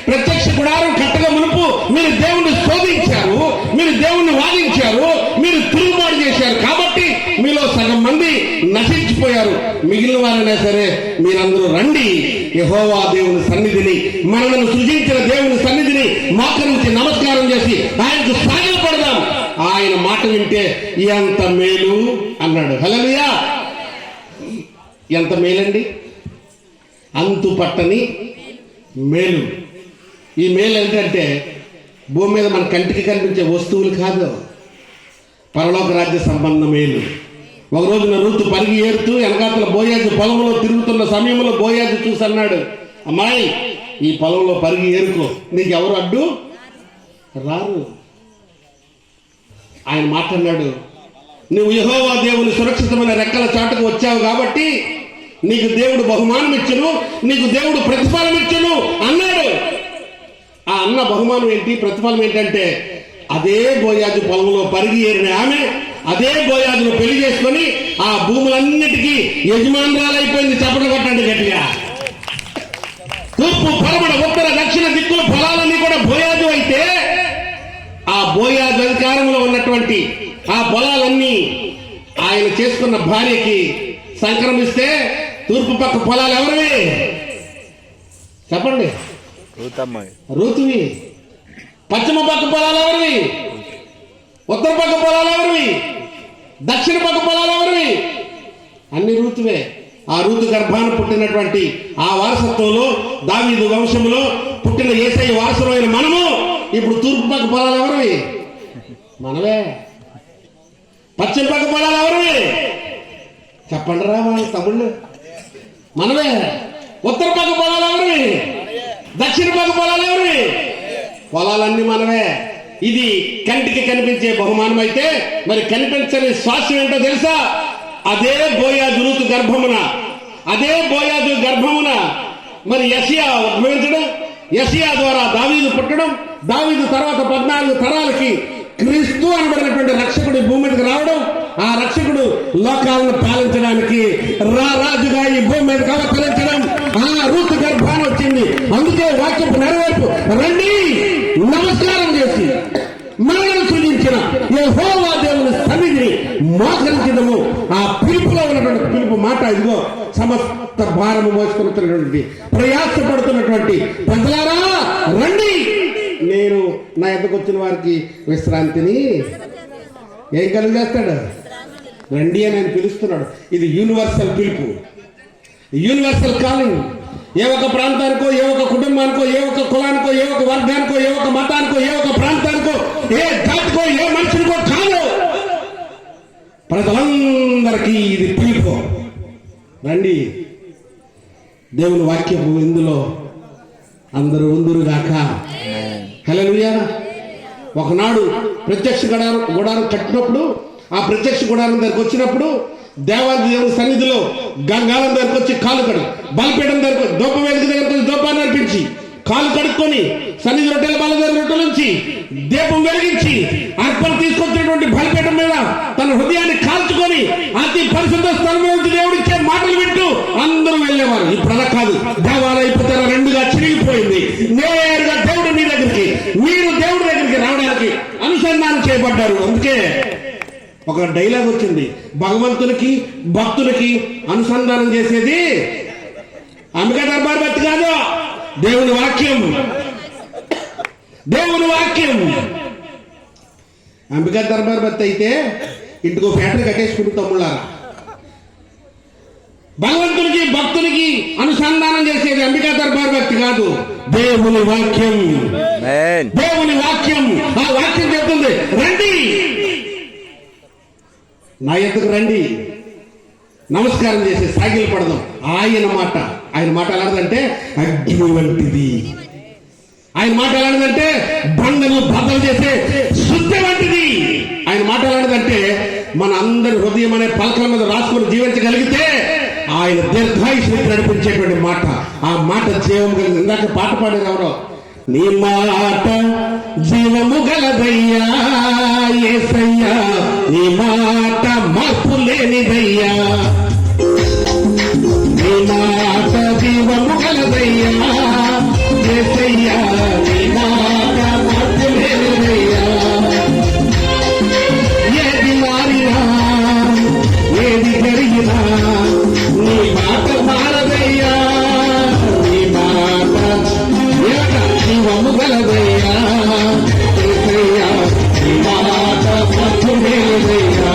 ప్రత్యక్ష గుడారం కట్టక మునుపు మీరు దేవుణ్ణి శోధించారు, మీరు దేవుణ్ణి వాదించారు, మీరు తిరుగుబాటు చేశారు. కాబట్టి మీలో సగం మంది నశించిపోయారు. మిగిలిన వారైనా సరే మీరందరూ రండి, యెహోవా దేవుని సన్నిధిని, మనలను సృజించిన దేవుని సన్నిధిని మోకరించి నమస్కారం చేసి ఆయనకు సాగిలపడదాం. ఆయన మాట వింటే ఎంత మేలు అన్నాడు. హల్లెలూయా! ఎంత మేలండి, అంతు పట్టని మేలు. ఈ మేలు ఏంటంటే భూమి మీద మన కంటికి కనిపించే వస్తువులు కాదు, పరలోక రాజ్య సంబంధ మేలు. ఒక రోజున రూతు పరిగి ఏరుతూ వెనకాతల బోయాజు పొలంలో తిరుగుతున్న సమయంలో బోయాజు చూసి అన్నాడు, అమ్మాయి ఈ పొలంలో పరిగి ఏరుకో, నీకు ఎవరు అడ్డు రారు. ఆయన మాట్లాడినాడు, నువ్వు యెహోవా దేవుని సురక్షితమైన రెక్కల చాటుకు వచ్చావు కాబట్టి నీకు దేవుడు బహుమానం ఇచ్చును, నీకు దేవుడు ప్రతిఫలం ఇచ్చును అన్నాడు. ఆ అన్న బహుమానం ఏంటి, ప్రతిఫలం ఏంటంటే, అదే బోయాజు పొలంలో పరిగి ఏరిన ఆమె అదే బోయాజును పెళ్లి చేసుకొని ఆ భూములన్నిటికీ యజమానురాలైపోయింది. చెప్పడం కొట్టండి గట్టిగా. తూర్పు, పడమర, ఉత్తర, దక్షిణ దిక్కుల పొలాలన్నీ కూడా బోయాజు అయితే, ఆ బోయాజు అధికారంలో ఉన్నటువంటి ఆ పొలాలన్నీ ఆయన చేసుకున్న భార్యకి సంక్రమిస్తే తూర్పు పక్క పొలాలు ఎవరివి చెప్పండి? రూతువి. పశ్చిమ పక్క పొలాలు ఎవరివి? ఉత్తర పక్క పొలాలు ఎవరివి? దక్షిణ పక్క పొలాలు ఎవరివి? అన్ని రూతువే. ఆ రూతు గర్భాన పుట్టినటువంటి ఆ వారసత్వంలో దావీదు వంశములో పుట్టిన యేసయ్య వారసులైన మనము ఇప్పుడు తూర్పు పక్క పొలాలు ఎవరివి? మనవే. పశ్చిమ పక్క పొలాలు ఎవరివి? చెప్పండి రా మన తమ్ముళ్ళు, మనవే. ఉత్తర పక్క పొలాలు ఎవరివి? దక్షిణ పక్క పొలాలు ఎవరివి? పొలాలన్నీ మనవే. ఇది కంటికి కనిపించే బహుమానం అయితే మరి కనిపించని స్వాస్థ్యం ఏంటో తెలుసా? అదే బోయాజు రూతు గర్భమున, అదే బోయాజు గర్భమున మరి యెషయా ఉద్భవించడం, యెషయా ద్వారా దావీదు పుట్టడం, దావీదు తర్వాత 14 తరాలకి క్రీస్తు అనబడినటువంటి రక్షకుడి భూమి మీదకి రావడం, ఆ రక్షకుడు లోకాలను పాలించడానికి రాజుగా ఈ భూమి మీదకి అవతరించడం ఆ రూతు గర్భాన్ని వచ్చింది. అందుకే వాక్యపు నెరవేర్పు రండి నమస్కారం చేసి మనల్ని సృజించిన యెహోవా దేవుని సన్నిధిని మోకరించడము. ఆ పిలుపులో ఉన్నటువంటి పిలుపు మాట ఇదిగో, సమస్త భారము మోసుకుంటున్నటువంటి ప్రయాసపడుతున్నటువంటి ప్రజలారా రండి, నేను నా ఎద్దకు వచ్చిన వారికి విశ్రాంతిని ఏం కలుగజేస్తాడు, రండి అని ఆయన పిలుస్తున్నాడు. ఇది యూనివర్సల్ పిలుపు, యూనివర్సల్ కాలింగ్. ఏ ఒక ప్రాంతానికో, ఏ ఒక కుటుంబానికో, ఏ ఒక కులానికో, ఏ ఒక వర్గానికో, ఏ ఒక మతానికో, ఏ ఒక ప్రాంతానికో, ఏ జాతికో, ఏ మనుషునికో కాదు, ప్రజలందరికీ ఇది పిలుపు. రండి, దేవుని వాక్యము ఇందులో అందరూ ఉందురుగాక. హల్లెలూయా. ఒకనాడు ప్రత్యక్ష గుడారం కట్టినప్పుడు, ఆ ప్రత్యక్ష గుడారం దగ్గరకు వచ్చినప్పుడు దేవుని సన్నిధిలో గంగాలం దగ్గరకు వచ్చి కాలు కడు, బలిపీఠం దగ్గరకు దూపం వేదిక దగ్గరకు వచ్చి దూపాన్ని అర్పించి కాలు కడుక్కొని సన్నిధి రొట్టెల బాల దగ్గర రొట్టెల నుంచి దీపం వెలిగించి అర్పణ తీసుకొచ్చినటువంటి బలిపీఠం మీద తన హృదయాన్ని కాల్చుకొని అతి పరిశుద్ధ స్థలం నుంచి దేవుడిచ్చే మాటలు వింటూ అందరూ వెళ్ళేవారు. ఇప్పుడు అలా కాదు, దేవాలయ పుతర రెండుగా చిరిగిపోయింది. నేరుగా దేవుడు మీ దగ్గరికి, మీరు దేవుడి దగ్గరికి రావడానికి అనుసంధానం చేయబడ్డారు. అందుకే ఒక డైలాగ్ వచ్చింది, భగవంతునికి భక్తునికి అనుసంధానం చేసేది అంబికా దర్బార్ బతి కాదు, దేవుని వాక్యం. దేవుని వాక్యం. అంబికా దర్బార్ బతి అయితే ఇంటికో ఫ్యాక్టరీ కట్టేసుకుంటూ తమ్ముళ్ళారా. భగవంతునికి భక్తునికి అనుసంధానం చేసేది అంబికా దర్బార్ భక్తి కాదు, దేవుని వాక్యం. దేవుని వాక్యం. ఆ వాక్యం చెప్తుంది రండి, నా ఎద్దుకు రండి, నమస్కారం చేసి సాగిలు పడదాం. ఆయన మాట ఎలాంటిదంటే అగ్ని వంటిది. ఆయన మాట ఎలాంటిదంటే బండలు బద్దలు చేసే శుద్ధి వంటిది. ఆయన మాట ఎలాంటిదంటే మన అందరి హృదయం అనే పలకల మీద రాసుకొని జీవించగలిగితే ఆయన దీర్ఘాయుష్ని నడిపించేటువంటి మాట. ఆ మాట జీవం కలిగింది. ఇందాక పాట పాడారు ఎవరో, నీ మాట జీవము గలదయ్యా యేసయ్యా, నీ మాట మార్పు లేనిదయ్యా, నీ మాట జీవము గలదయ్యా యేసయ్యా, నీ మాట మార్పు లేనిదయ్యా. ఏది మారినా ఏది జరిగినా నీ మాట మారదయ్యా, నీ మాట జీవము గలదయ్యా యేసయ్యా, నీ మాట మార్పు లేనిదయ్యా.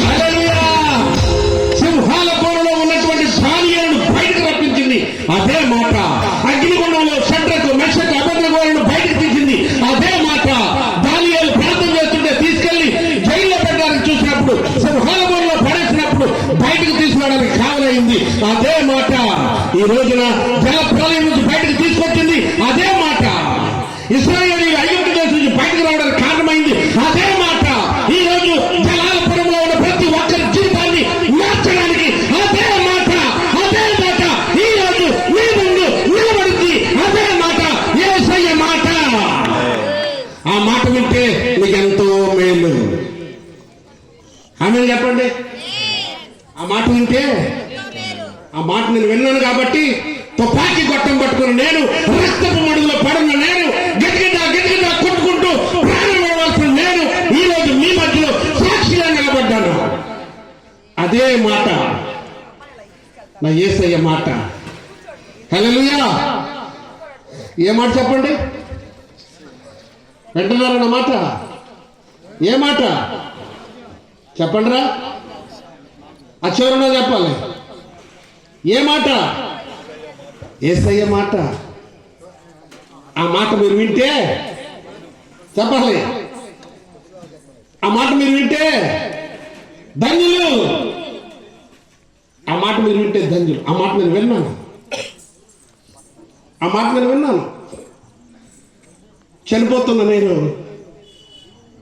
హల్లెలూయా. సింహాల కోరలో ఉన్నటువంటి దానియేలును బయటకు రప్పించింది అదే మాట. అగ్నిగుండంలో షడ్రకు మెషకు అబేద్నెగోలను బయటకు తీసింది అదే మాట. దానియేలు ప్రార్థన చేస్తుంటే తీసుకెళ్లి జైల్లో పెట్టడానికి చూసినప్పుడు, సింహాల కోరలో పడేసినప్పుడు బయటకు తీసుకురావడానికి కావాలైంది అదే మాట. ఈ రోజున జల ప్రళయం నుంచి బయటకు తీసుకొచ్చింది అదే మాట. ఇశ్రాయేలీయులు ఐగుప్తు దేశం నుంచి బయటకు రావడానికి కారణమైంది అదే మాట. ఈ రోజు జలాల పురంలో ఉన్న ప్రతి ఒక్కరి జీవితాన్ని మార్చడానికి అదే మాట. అదే మాట ఈ రోజు మీ ముందు నిలబడింది అదే మాట, యేసయ్య మాట. ఆ మాట వింటే మీకు ఎంతో మేలు. ఆమె చెప్పండి. ఆ మాట వింటే, ఆ మాట నేను విన్నాను కాబట్టి తుపాకీ గొట్టం పట్టుకుని నేను, రక్తపు మడుగులో పడున్న నేను, గట్టిగా కొట్టుకుంటూ ప్రాణం ఇవ్వాల్సిన నేను ఈ రోజు మీ మధ్యలో సాక్షిగా నిలబడ్డాను. అదే మాట నా యేసయ్య మాట. హల్లెలూయా. ఏ మాట చెప్పండి, వింటున్నారన్న మాట? ఏ మాట చెప్పండి రా, ఆ చివరిలో చెప్పాలి. ఏ మాట? యేసయ్య మాట. ఆ మాట మీరు వింటే చెప్పాలి, ఆ మాట మీరు వింటే ధన్యులు. ఆ మాట మీరు వింటే ధన్యులు. ఆ మాట నేను విన్నాను, ఆ మాట నేను విన్నాను. చనిపోతున్న నేను,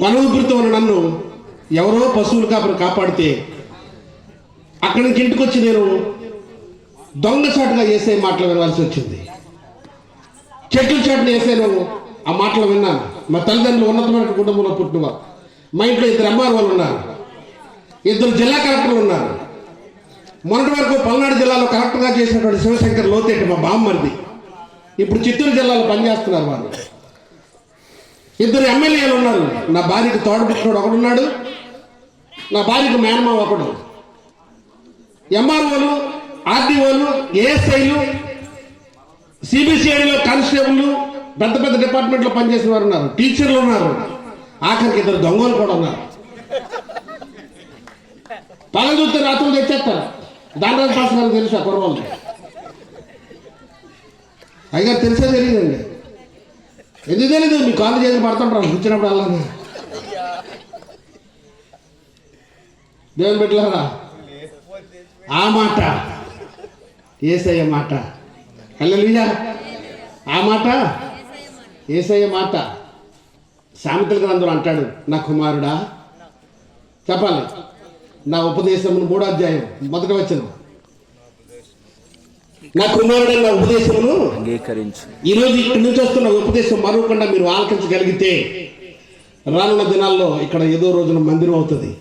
పనుగురితో ఉన్న నన్ను ఎవరో పశువులు కాపాడితే అక్కడి నుంచి ఇంటికి వచ్చి నేను దొంగచాటుగా వేసే మాటలు వినవలసి వచ్చింది. చెట్లు చాటును వేసాను, ఆ మాటలు విన్నాను. మా తల్లిదండ్రులు ఉన్నతమైన కుటుంబంలో పుట్టినవారు. మా ఇంట్లో 2 అమ్మారు వాళ్ళు ఉన్నారు. 2 జిల్లా కలెక్టర్లు ఉన్నారు. మొన్నటి వరకు పల్నాడు జిల్లాలో కలెక్టర్గా చేసినటువంటి శివశంకర్ లోతేటి మా బామ్మర్ది ఇప్పుడు చిత్తూరు జిల్లాలో పనిచేస్తున్నారు. వాళ్ళు 2 ఎమ్మెల్యేలు ఉన్నారు. నా భార్యకు తోడబుట్టుకోడు ఒకడున్నాడు, నా భార్యకు మేనమావ ఒకడు. ఎంఆర్ఓలు, ఆర్డీఓలు, ఏఎస్ఐలు, సిబిసిఐడిలో కానిస్టేబుల్, పెద్ద పెద్ద డిపార్ట్మెంట్లో పనిచేసిన వారు ఉన్నారు. టీచర్లు ఉన్నారు. ఆఖరికి 2 దొంగలు కూడా ఉన్నారు. పగ చూస్తే రాత్రులు తెచ్చేస్తారు. దానిరాజు పాస్ గారు తెలుసు ఆ కుర్రవాళ్ళు. అయిగా తెలిసే తెలియదండి. ఎందుకు తెలీదు? మీ కాళ్ళు చేతులు పడుతుంటారు కూర్చున్నప్పుడు అలా. దేవుని బిడ్డలారా, ఆ మాట యేసయ్య మాట. హల్లెలూయా. ఆ మాట యేసయ్య మాట. సామెతల గ్రంథంలో అంటాడు, నా కుమారుడా, చెప్పాలి, నా ఉపదేశమును 3వ అధ్యాయం 1వ వచనం, నా కుమారుడు నా ఉపదేశమును అంగీకరించు. ఈరోజు ఇక్కడి నుంచి వస్తున్న ఉపదేశం మరొకకుండా మీరు ఆలకించగలిగితే రానున్న దినాల్లో ఇక్కడ ఏదో రోజున మందిరం అవుతుంది.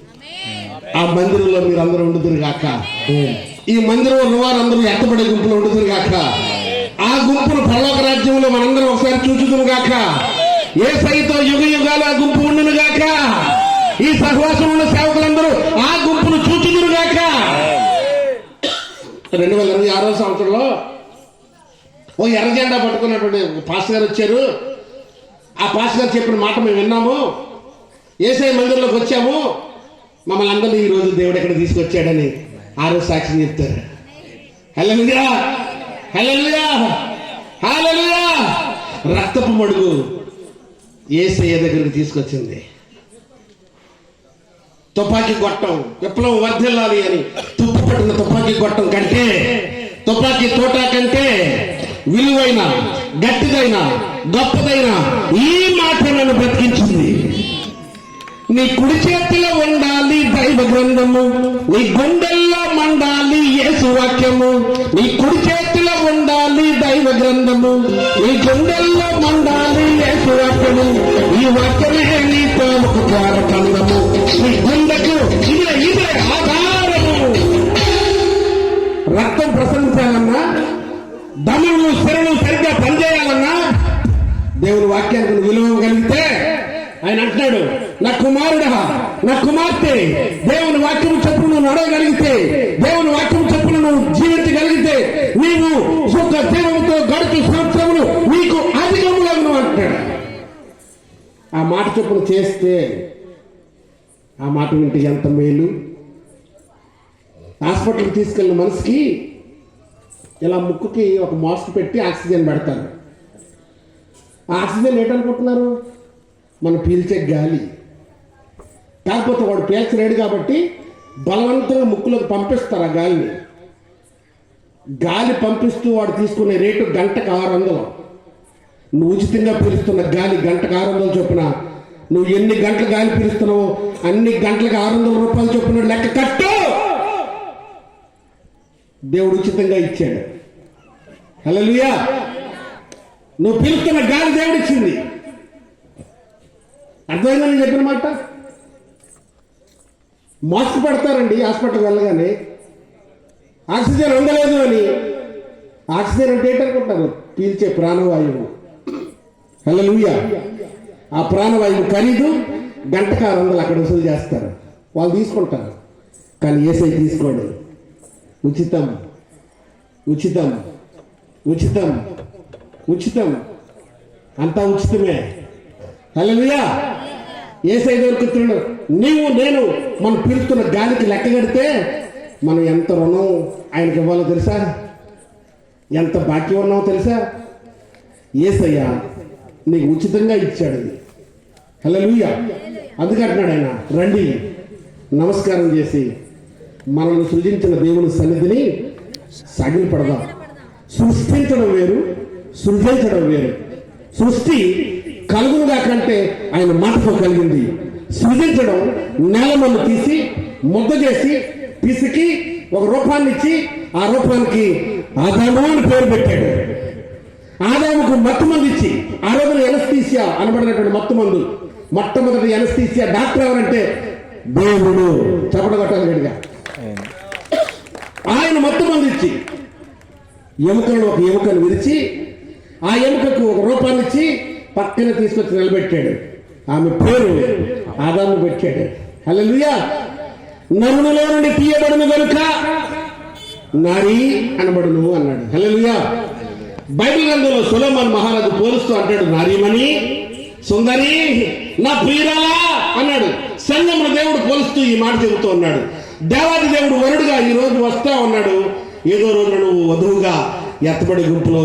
ఆ మందిరంలో మీరు అందరూ ఉండుదురు గాక. ఈ మందిరంలో ఉన్నవారందరూ ఎత్తబడే గుంపులో ఉండుదురు గాక. ఆ గుంపును పరలోక రాజ్యంలో మనందరం ఒకసారి చూచుదురు గాక. యేసయ్యతో యుగ యుగాలు ఆ గుంపు ఉండును గాక. ఈ సహవాసం ఉన్న సేవకులందరూ ఆ గుంపును చూచుదురు గాక. 2026వ సంవత్సరంలో ఓ ఎర్ర జెండా పట్టుకున్నటువంటి పాస్టర్ గారు వచ్చారు. ఆ పాస్టర్ గారు చెప్పిన మాట మేము విన్నాము. యేసయ్య మందిరంలోకి వచ్చాము. మమ్మల్ని అందరినీ ఈ రోజు దేవుడు ఎక్కడ తీసుకొచ్చాడని ఆ రోజు సాక్ష్యం చెప్తారు. హల్లెలూయా, హల్లెలూయా, హల్లెలూయా. రక్తపు మడుగు యేసయ్య దగ్గరికి తీసుకొచ్చింది. తుపాకీ గొట్టం విప్లవం వర్ధిల్లాలి అని తుప్పు పట్టిన తుపాకీ గొట్టం కంటే, తుపాకీ తోట కంటే విలువైన, గట్టిదైన, గొప్పదైన ఈ మాట నన్ను బ్రతికించింది. నీ కుడి చేతిలో ఉండాలి దైవ గ్రంథము, నీ గుండెల్లో మండాలి యేసు వాక్యము. నీ కుడి చేతిలో ఉండాలి దైవ గ్రంథము, నీ గుండెల్లో మండాలి యేసు వాక్యము. ఈ వాక్యమే నీ తోముకు ద్వారకందము, నీ గుండెకు ఇదే ఆధారము. రక్తం ప్రసరించాలన్నా, దమను శరణు సరిగ్గా పనిచేయాలన్నా దేవుని వాక్యానికి విలువ కలిగితే ఆయన అంటున్నాడు, నా కుమారుడా, నా కుమార్తె, దేవుని వాక్యం చెప్పులు నువ్వు నడవగలిగితే, దేవుని వాక్యం చెప్పులు నువ్వు జీవించగలిగితే నీవు సుఖ జీవంతో గడుచు సంవత్సరములు నీకు అధికములను అంటాడు. ఆ మాట చెప్పులు చేస్తే, ఆ మాట వింటే ఎంత మేలు. హాస్పిటల్కి తీసుకెళ్ళిన మనిషికి ఇలా ముక్కుకి ఒక మాస్క్ పెట్టి ఆక్సిజన్ పెడతారు. ఆ ఆక్సిజన్ ఏంటనుకుంటున్నారు? మనం పీల్చే గాలి. కాకపోతే వాడు పీల్చలేడు కాబట్టి బలవంతంగా ముక్కులోకి పంపిస్తారు ఆ గాలిని. గాలి పంపిస్తూ వాడు తీసుకునే రేటు గంటకు 600. నువ్వు ఉచితంగా పీలుస్తున్న గాలి గంటకు 600 చొప్పున నువ్వు ఎన్ని గంటలు గాలి పీలుస్తున్నావో అన్ని గంటలకు 600 రూపాయలు చొప్పున లెక్క కట్టు. దేవుడు ఉచితంగా ఇచ్చాడు. హల్లెలూయా. నువ్వు పీలుస్తున్న గాలి దేవుడు ఇచ్చింది. అర్థమైందా నేను చెప్పిన మాట? మాస్క్ పెడతారండి హాస్పిటల్కి వెళ్ళగానే, ఆక్సిజన్ అందలేదు అని. ఆక్సిజన్ అంటే ఏంటనుకుంటారు? పీల్చే ప్రాణవాయువు. హల్లెలూయా. ఆ ప్రాణవాయువు ఖరీదు గంటకు 600 అక్కడ వసూలు చేస్తారు. వాళ్ళు తీసుకుంటారు. కానీ యేసయ్య తీసుకోండి. ఉచితం, ఉచితం, ఉచితం, ఉచితం, అంతా ఉచితమే. హల్లెలూయా. యేసయ్య దొరుకుతున్నాడు. నీవు నేను మనం పీలుస్తున్న గాలికి లెక్క కడితే మనం ఎంత రుణం ఆయనకి ఇవ్వాలో తెలుసా? ఎంత బాకీ ఉన్నామో తెలుసా? యేసయ్య నీకు ఉచితంగా ఇచ్చాడు. హల్లెలూయా. అందుకంటున్నాడు ఆయన, రండి నమస్కారం చేసి మనల్ని సృజించిన దేవుని సన్నిధిని సాగిలపడదాం. సృష్టించడం వేరు, సృజించడం వేరు. సృష్టి కలుగునుగా కంటే ఆయన మాటతో కలిగింది. సృజించడం నేలమన్ను తీసి ముద్ద చేసి పిసికి ఒక రూపాన్ని ఇచ్చి ఆ రూపానికి ఆదాము అని పేరు పెట్టాడు. ఆదాముకు మత్తు మందు ఇచ్చి, ఆ రోజున ఎనస్థీసియా అనబడినటువంటి మత్తు మందు, మొట్టమొదటి ఎనస్థీసియా డాక్టర్ ఎవరంటే దేవుడు. చప్పట కొట్టాలి గడిగా. ఆయన మొత్తం అందించి ఎముకలను ఒక ఎముకను విరిచి ఆ ఎముకకు ఒక రూపాన్ని ఇచ్చి పక్కన తీసుకొచ్చి నిలబెట్టాడు. ఆమె పేరు ఆదాము పెట్టాడు. హల్లెలూయా. నరునిలో నుండి తీయబడును గనుక నారీ అనబడును అన్నాడు. హల్లెలూయా. బైబిల్ గ్రంథంలో సొలొమోను మహారాజు పోలుస్తూ అంటాడు, నారీమణి, సుందరి, నా ప్రియురాలా అన్నాడు. సంఘమును దేవుడు పోలుస్తూ ఈ మాట చెబుతూ ఉన్నాడు. దేవాది దేవుడు వరుడుగా ఈ రోజు వస్తా ఉన్నాడు. ఏదో రోజున నువ్వు వధువుగా ఎత్తబడి గుంపులో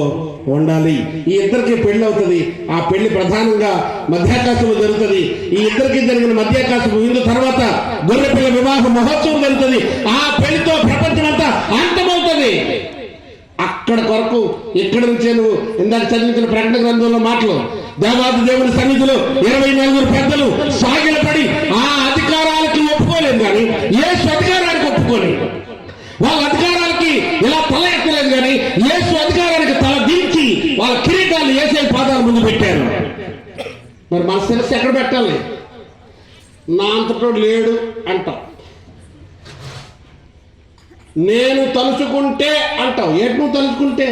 ఉండాలి. ఈ ఇద్దరికి పెళ్లి అవుతుంది. ఆ పెళ్లి ప్రధానంగా మధ్యాకాశంలో జరుగుతుంది. ఈ ఇద్దరికి జరిగిన మధ్యాకాశం విందు తర్వాత గొర్రెపిల్ల వివాహ మహోత్సవం జరుగుతుంది. ఆ పెళ్లితో ప్రపంచం అంతా అంతమవుతుంది. అక్కడ కొరకు ఇక్కడి నుంచే నువ్వు ఇందాక చదివించిన ప్రకటన గ్రంథంలో మాటలు, దేవాది దేవుని సన్నిధిలో 24 పెద్దలు సాగిలపడి ఆ అధికారాలకి ఒప్పుకోలేదు, కానీ యేసు అధికారానికి ఒప్పుకోలేదు. వాళ్ళ అధికారాలకి ఇలా తల ఎత్తలేదు, కానీ యేసు అధికారానికి తల దించి వాళ్ళ కిరీటాలు యేసే పాదాల ముందు పెట్టారు. మరి మన శిరస్సు ఎక్కడ పెట్టాలి? నా అంతటోడు లేడు అంటాం. నేను తలుచుకుంటే అంటావు. ఏంటి నువ్వు తలుచుకుంటే?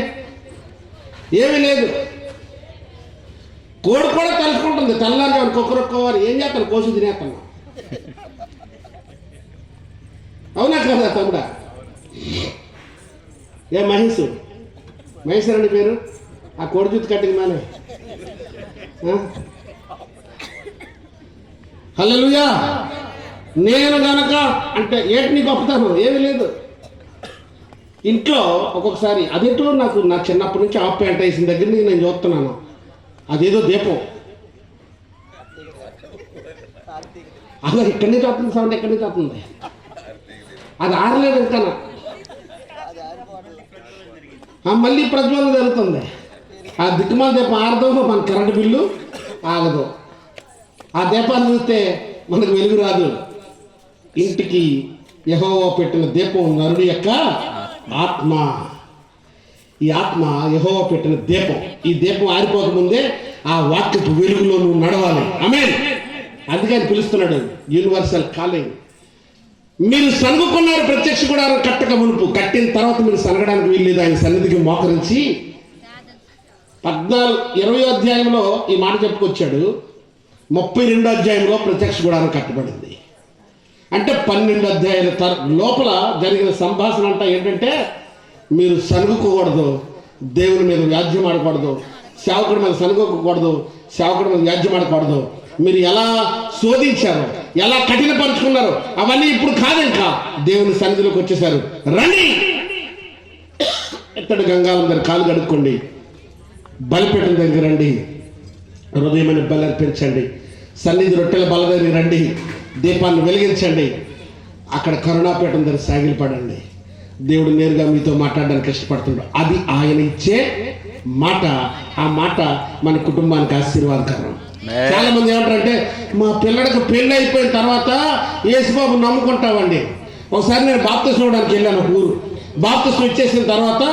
ఏమీ లేదు. కోడి కూడా తలుచుకుంటుంది. తెల్లారిగా కుక్కరొక్కవారు ఏం చేస్తాను, కోసి తినేస్తాను. అవునా కదా తమ్ముడా? ఏ మహేశ్వర్ అండి పేరు, ఆ కోడి జుత్తు కట్టింది మానే. హల్లెలూయా. నేను గనక అంటే ఏంటి నీ గొప్పతనం? ఏమీ లేదు. ఇంట్లో ఒక్కొక్కసారి అదేంటో నాకు నా చిన్నప్పటి నుంచి ఆప్ ప్యాంట్ వేసిన దగ్గర నుంచి నేను చూస్తున్నాను. అదేదో దీపం అలా ఇక్కడి నుంచి వస్తుంది సౌండ్, ఎక్కడి నుంచి వస్తుంది. అది ఆరలేదు ఇంకా. మళ్ళీ ప్రజ్వలన జరుగుతుంది. ఆ దిక్కుమాల దీపం ఆరదో మన కరెంటు బిల్లు ఆగదు. ఆ దీపాన్ని చూస్తే మనకు వెలుగు రాదు. ఇంటికి యెహోవా పెట్టిన దీపం నరుడి యొక్క ఆత్మ. ఈ ఆత్మ యెహోవా పెట్టిన దీపం. ఈ దీపం ఆరిపోకముందే ఆ వాక్యపు వెలుగులో నువ్వు నడవాలి. ఆమేన్. అందుకని పిలుస్తున్నాడు యూనివర్సల్ కాలింగ్. మీరు సనుగుకున్నారు ప్రత్యక్ష గుడారం కట్టక మునుపు. కట్టిన తర్వాత మీరు సనగడానికి వీల్లేదు. ఆయన సన్నిధికి మోకరించి 20 అధ్యాయంలో ఈ మాట చెప్పుకొచ్చాడు. 32 అధ్యాయంలో ప్రత్యక్ష గుడారం కట్టబడింది. అంటే 12 అధ్యాయాల లోపల జరిగిన సంభాషణ అంట ఏంటంటే, మీరు సనుగుకోకూడదు, దేవుని మీద వ్యాజ్యం ఆడకూడదు, సేవకుడి మీద సనుగోకూడదు, సేవకుడి మీద వ్యాజ్యం ఆడకూడదు. మీరు ఎలా శోధించారు, ఎలా కఠినపరుచుకున్నారు అవన్నీ ఇప్పుడు కాదు. ఇంకా దేవుని సన్నిధిలోకి వచ్చేసారు. రండి, ఎత్తడి గంగాలం దగ్గర కాలు కడుక్కోండి, బలిపీఠం దగ్గర రండి, హృదయమైన బలి అర్పించండి, సన్నిధి రొట్టెల బల దగ్గర రండి, దీపాన్ని వెలిగించండి, అక్కడ కరుణాపీఠం దగ్గర సాగిలపడండి. దేవుడు నేరుగా మీతో మాట్లాడడానికి ఇష్టపడుతున్నాడు. అది ఆయన ఇచ్చే మాట. ఆ మాట మన కుటుంబానికి ఆశీర్వాదకరం. చాలా మంది ఏమంటారంటే, మా పిల్లడికి పెళ్లి అయిపోయిన తర్వాత యేసుబాబు నమ్ముకుంటామండి. ఒకసారి నేను బాప్తిసం ఇవ్వడానికి వెళ్ళాను ఒక ఊరు. బాప్తిసం ఇచ్చేసిన తర్వాత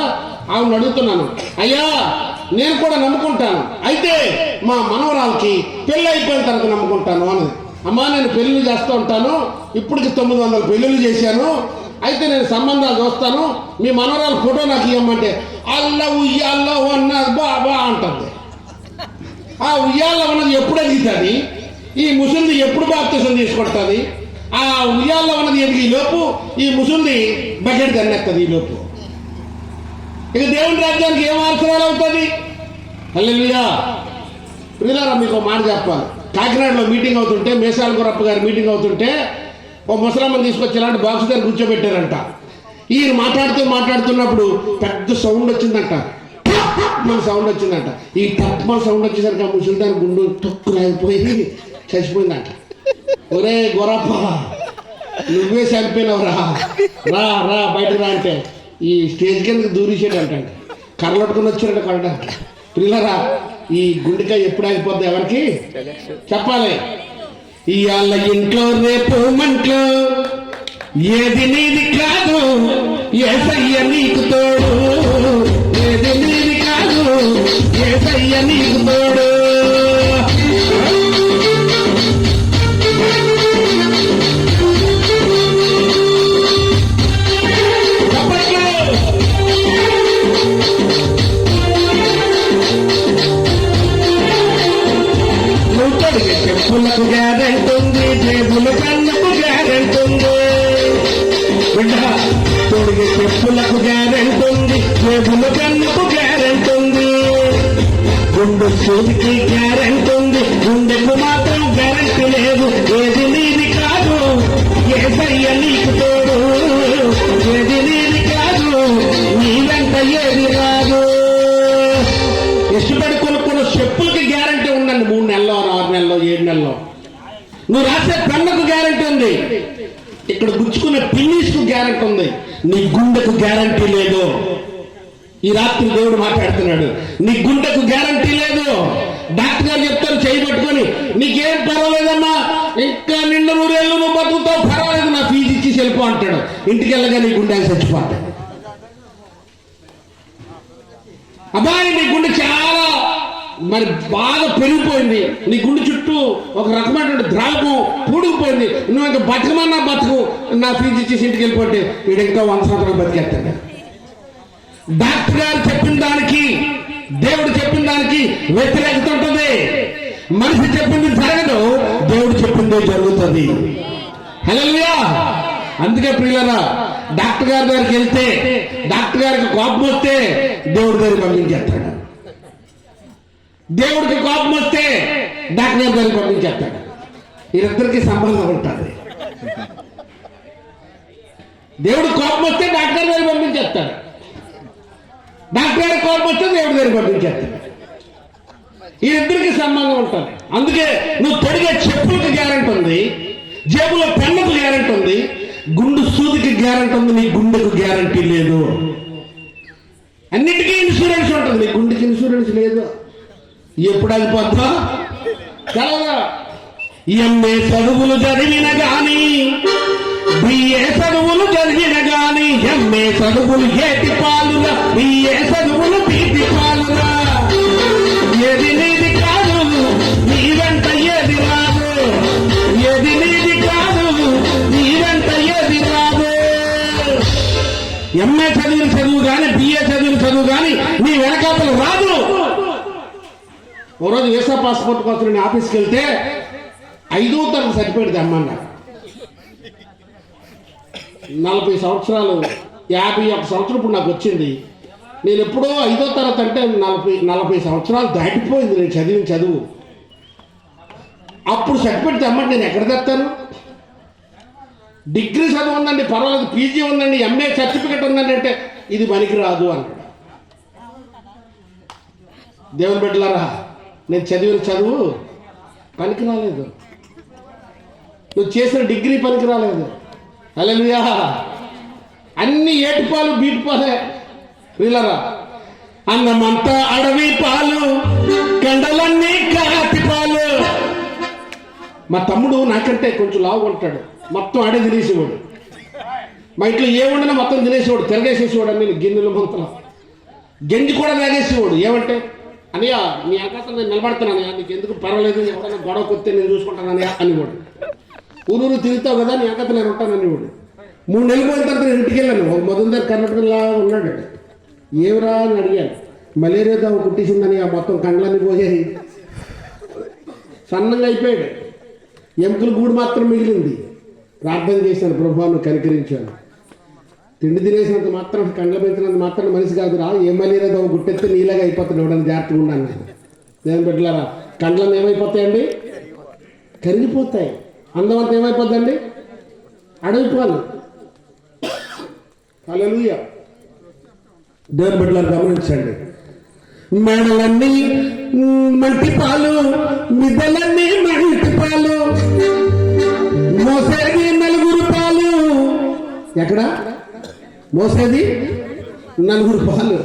ఆవిడ అడుగుతున్నాను, అయ్యా నేను కూడా నమ్ముకుంటాను, అయితే మా మనవరాలకి పెళ్ళి అయిపోయిన తర్వాత నమ్ముకుంటాను అన్నది. అమ్మా నేను పెళ్ళిళ్ళు చేస్తూ ఉంటాను, ఇప్పటికి 900 పెళ్ళిళ్ళు చేశాను, అయితే నేను సంబంధాలు చూస్తాను, మీ మనవరాలు ఫోటో నాకు ఇవ్వమంటే అల్లా ఉయ్యాల్లో ఉన్నది బాబా అంటుంది. ఆ ఉయ్యాల్లో ఉన్నది ఎప్పుడు ఎదుగుతుంది? ఈ ముసలిది ఎప్పుడు బాప్తిసం తీసుకుంటుంది? ఆ ఉయ్యాల్లో ఉన్నది ఎదిగి లోపు ఈ ముసలిది బకెట్ తన్నెత్తది. ఈ లోపు ఇక దేవుని రాజ్యానికి ఏం అవసరాలు అవుతుంది? హల్లెలూయా. ప్రియులారా, మీకు మాట చెప్పాలి. కాకినాడలో మీటింగ్ అవుతుంటే, మేసాల గురప్ప గారి మీటింగ్ అవుతుంటే, ఓ ముసలమ్మని తీసుకొచ్చి ఇలాంటి బాక్స్ దగ్గర కూర్చోబెట్టారంట. ఈయన మాట్లాడుతున్నప్పుడు పెద్ద సౌండ్ వచ్చిందంట, మన సౌండ్ వచ్చిందంట. ఈ తప్ప సౌండ్ వచ్చేసరికి ఆ ముసలి దాని గుండు తొక్కులాగిపోయి చచ్చిపోయిందంట. ఒరే గురప్ప, నువ్వే చనిపోయినవురా, రా రా బయటకు రా అంటే ఈ స్టేజ్ కిందకి దూరేసాడంట. కర్రలట్టుకుని వచ్చాడంట కొనడానికి. పిల్లరా, ఈ గుండెకాయ ఎప్పుడు ఆగిపోద్ది ఎవరికి చెప్పాలి. ఇవాళ ఇంట్లో రేపు మంట్లో ఏది నీది కాదు, యేసయ్య నీకు తోడు. ఏది నీది కాదు, యేసయ్య నీకు తోడు. చెప్పులకు గ్యారెంటీ ఉంది, జేబుల కన్నుకు గ్యారెంటీ ఉంది. బిడ్డ తొడిగే చెప్పులకు గ్యారెంటీ ఉంది, జేబుల కన్నుకు గ్యారెంటీ ఉంది. గుండు సూదికి గ్యారెంటీ ఉంది, గుండెకు మాత్రం గ్యారెంటీ లేదు. ఏది నీది కాదు, ఏసయ్య నీకు తోడు. ఏది నీది కాదు, నీ వెంట ఏది రాదు. ఇష్టపడి కొనుక్కున్న చెప్పులకి గ్యారెంటీ ఉందండి. 3 నెలల్లో, 6 నెలల్లో, 7 నెలల్లో. నువ్వు రాసే పెన్నుకు గ్యారెంటీ ఉంది. ఇక్కడ గుచ్చుకున్న పిన్నీస్కు గ్యారెంటీ ఉంది. నీ గుండెకు గ్యారెంటీ లేదు. ఈ రాత్రి దేవుడు మాట్లాడుతున్నాడు, నీ గుండెకు గ్యారెంటీ లేదు. డాక్టర్ గారు చెప్తారు చేయబట్టుకొని, నీకేం పర్వాలేదమ్మా, ఇంకా 200 ఏళ్ళు నువ్వు బతుకుతావు, పర్వాలేదు, నా ఫీజు ఇచ్చి వెళ్ళిపో అంటాడు. ఇంటికి వెళ్ళగా నీ గుండె చచ్చిపోతాడు. అబ్బాయి నీ గుండె చాలా మరి బాగా పెరిగిపోయింది, నీ గుండె చుట్టూ ఒక రకమైనటువంటి ద్రావకం పూడుకుపోయింది, నువ్వు ఇంకా బతకమన్నా బతుకు, నా ఫీజు ఇచ్చేసి ఇంటికి వెళ్ళిపోతే వీడు ఇంకా 100 సంవత్సరాలు బతికేస్తాడు. డాక్టర్ గారు చెప్పిన దానికి దేవుడు చెప్పిన దానికి వ్యతిరేకత ఉంటుంది. మనిషి చెప్పింది జరగదు, దేవుడు చెప్పింది జరుగుతుంది. హల్లెలూయా. అందుకే ప్రియులారా, డాక్టర్ గారి దగ్గరికి వెళ్తే డాక్టర్ గారికి కోపం వస్తే దేవుడి దగ్గరికి పంపించేస్తాడు. దేవుడికి కోపం వస్తే డాక్టర్ గారి దగ్గరికి పంపించేస్తాడు. వీరిద్దరికి సంబంధం ఉంటుంది. దేవుడికి కోపం వస్తే డాక్టర్ గారి దగ్గరికి పంపించేస్తాడు, డాక్టర్ గారికి కోపం వస్తే దేవుడి దగ్గరికి పంపించేస్తాడు. వీరిద్దరికి సంబంధం ఉంటుంది. అందుకే నువ్వు తొడిగే చెప్పులకు గ్యారెంటీ ఉంది, జేబులో పెన్నుకు గ్యారెంటీ ఉంది, గుండు సూదికి గ్యారెంటీ ఉంది, నీ గుండెకు గ్యారెంటీ లేదు. అన్నిటికీ ఇన్సూరెన్స్ ఉంటుంది, నీ గుండెకి ఇన్సూరెన్స్ లేదు. ఎప్పుడు ఆగిపోతా తెలవదా? ఎంఏ చదువులు చదివిన గాని, బిఏ చదువులు చదివిన గాని, ఎంఏ చదువులు ఏటి పాలుగా, బిఏ చదువులు తీపి పాలుగా. ఏది నీది కాదు, నీ వెంట ఏది రాదు. ఏది నీది కాదు, నీ వెంట ఏది రాదు. ఎంఏ చదివిన చదువు కానీ, బిఏ చదివిన చదువు కానీ నీ వెనకాతలు రాదు. ఓ రోజు వీసా పాస్పోర్ట్ కోసం నేను ఆఫీస్కి వెళ్తే 5వ తరగతి సర్టిఫికేట్ తెమ్మన్నా. 40 సంవత్సరాలు, 51 సంవత్సరం ఇప్పుడు నాకు వచ్చింది. నేను ఎప్పుడో 5వ తరగతి అంటే 40 సంవత్సరాలు దాటిపోయింది నేను చదివిన చదువు. అప్పుడు సర్టిఫికేట్ తెమ్మంటే నేను ఎక్కడ తెస్తాను? డిగ్రీ చదువు ఉందండి, పర్వాలేదు, పీజీ ఉందండి, ఎంఏ సర్టిఫికేట్ ఉందండి అంటే ఇది పనికి రాదు అన్నాడు. దేవుని బిడ్డలారా, నేను చదివిన చదువు పనికి రాలేదు, నువ్వు చేసిన డిగ్రీ పనికి రాలేదు. హల్లెలూయా. అన్ని ఏటిపాలు బీటిపాలే వీళ్ళరా. అన్నమంతా అడవి పాలు, కండలన్నీ కాటి పాలు. మా తమ్ముడు నాకంటే కొంచెం లావుగా ఉంటాడు, మొత్తం ఆడే తినేసేవాడు. మా ఇంట్లో ఏముండనా మొత్తం తినేసేవాడు, తిరగేసేసేవాడు. అన్ని గిన్నెలు మొత్తం గంజి కూడా తాగేసేవాడు. ఏమంటే అన్నయ్య నీ అంకాత నేను నిలబడుతున్నాను, నీకు ఎందుకు పర్వాలేదు, ఎవరైనా గొడవ కొత్తే నేను చూసుకుంటాను అన్నయ్య అనేవాడు. ఊరూరు తిరుగుతావు కదా, నీ అంకాత నేను ఉంటాను అనేవాడు. 3 నెలలు పోయిన తర్వాత నేను ఇంటికి వెళ్ళాను. ఒక మొదటి కర్ణాటకలా ఉన్నాడు. ఏమిరా అని అడిగాను. మలేరియా దావు కుట్టేసిందని ఆ మొత్తం కండ్లన్నీ పోసేసి సన్నంగా అయిపోయాడు. ఎముకల గూడు మాత్రం మిగిలింది. ప్రార్థన చేశాను, ప్రభువా నువ్వు కనికరించాను. తిండి తినేసినంత మాత్రం, కండ్ల పెంచినంత మాత్రం మనిషి కాదురా, ఏ మలేరియా దావు గుట్టెత్తే నీలాగా అయిపోతాడు, ఎవడని జాగ్రత్తగా ఉన్నాను. నేను బిడ్డలారా, కండ్లను ఏమైపోతాయండి? కరిగిపోతాయి. అందం అంతా ఏమైపోద్దండి? అడవిపోవాలి. హల్లెలూయా. దేవుని బిడ్డలారా గమనించండి. మేడలన్నీ మంటి పాలు, మిద్దలన్నీ మంటి పాలు, మోసేది 4 పాలు. ఎక్కడ మోసేది? 4 పాలు.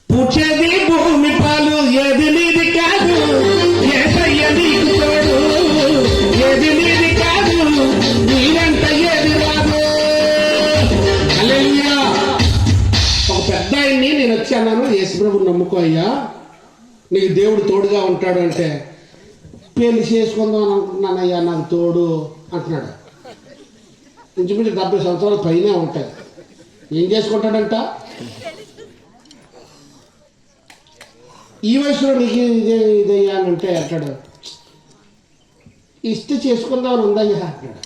పూచేది భూమి పాలు. ఏది నీది కాదు, యేసయ్య నీకు తోడు. ఏది నీది కాదు, నీ వెంట ఏది రాదు. హల్లెలూయా. ఒక పెద్ద ఆయన్ని నేను వచ్చి అన్నాను, యేసుప్రభుని నమ్ముకో అయ్యా, నీకు దేవుడు తోడుగా ఉంటాడు అంటే, పెళ్లి చేసుకుందాం అని అనుకుంటున్నానయ్యా, నాకు తోడు అంటున్నాడు. ఇంచుమించు 70 సంవత్సరాల పైనే ఉంటాయి. ఏం చేసుకుంటాడంట? ఈ వయసులో నీకు ఇదయ్యా అని అంటే అంటాడు, ఇస్తే చేసుకుందామని ఉందయ్యా అన్నాడు.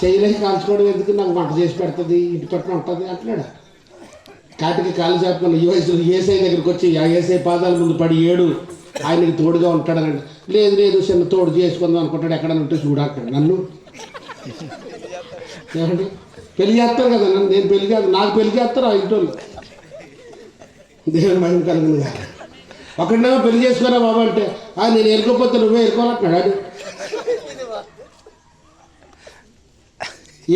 చేయలేక కాల్చుకోవడం ఎందుకు, నాకు వంట చేసి పెడుతుంది, ఇంటి పట్టున ఉంటుంది అంటున్నాడు. కాటికి కాలు చేపకున్న ఈ వయసులో ఏసై దగ్గరికి వచ్చి ఆ ఏసై పాదాల ముందు పడి ఏడు, ఆయనకి తోడుగా ఉంటాడనండి. లేదు లేదు చిన్న తోడు చేసుకుందాం అనుకుంటాడు, ఎక్కడైనా ఉంటే చూడంటాడు. నన్ను ఏమండి పెళ్లి చేస్తారు కదా నన్ను, నేను పెళ్లి కాదు, నాకు పెళ్లి చేస్తారు ఆ ఇంటోళ్ళు. దేవుని మహిమ కలిగింది కాదు. ఒకటినేమో పెళ్లి చేసుకోరా బాబు అంటే నేను ఎరుకోపోతే నువ్వే ఎరుకోవాలంటున్నాడు.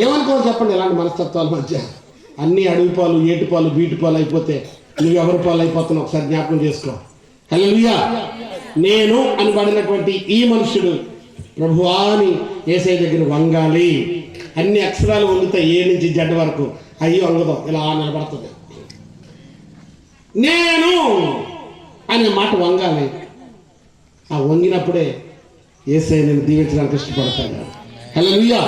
ఏమనుకోవాలి చెప్పండి ఇలాంటి మనస్తత్వాల మధ్య. అన్నీ అడవి పాలు, ఏటి పాలు, బీటి పాలు అయిపోతే నువ్వు ఎవరి పాలు అయిపోతున్నావు ఒకసారి జ్ఞాపకం చేసుకో. హల్లెలూయా. నేను అని పడినటువంటి ఈ మనుషుడు ప్రభువా అని యేసయ్య దగ్గర వంగాలి. అన్ని అక్షరాలు వంగుతాయి, ఏ నుంచి జడ్ వరకు. అయ్యి వంగదాం, ఇలా నిలబడుతుంది. నేను అనే మాట వంగాలి. ఆ వంగినప్పుడే యేసయ్య నేను దీవించడానికి ఇష్టపడతాను. హల్లెలూయా.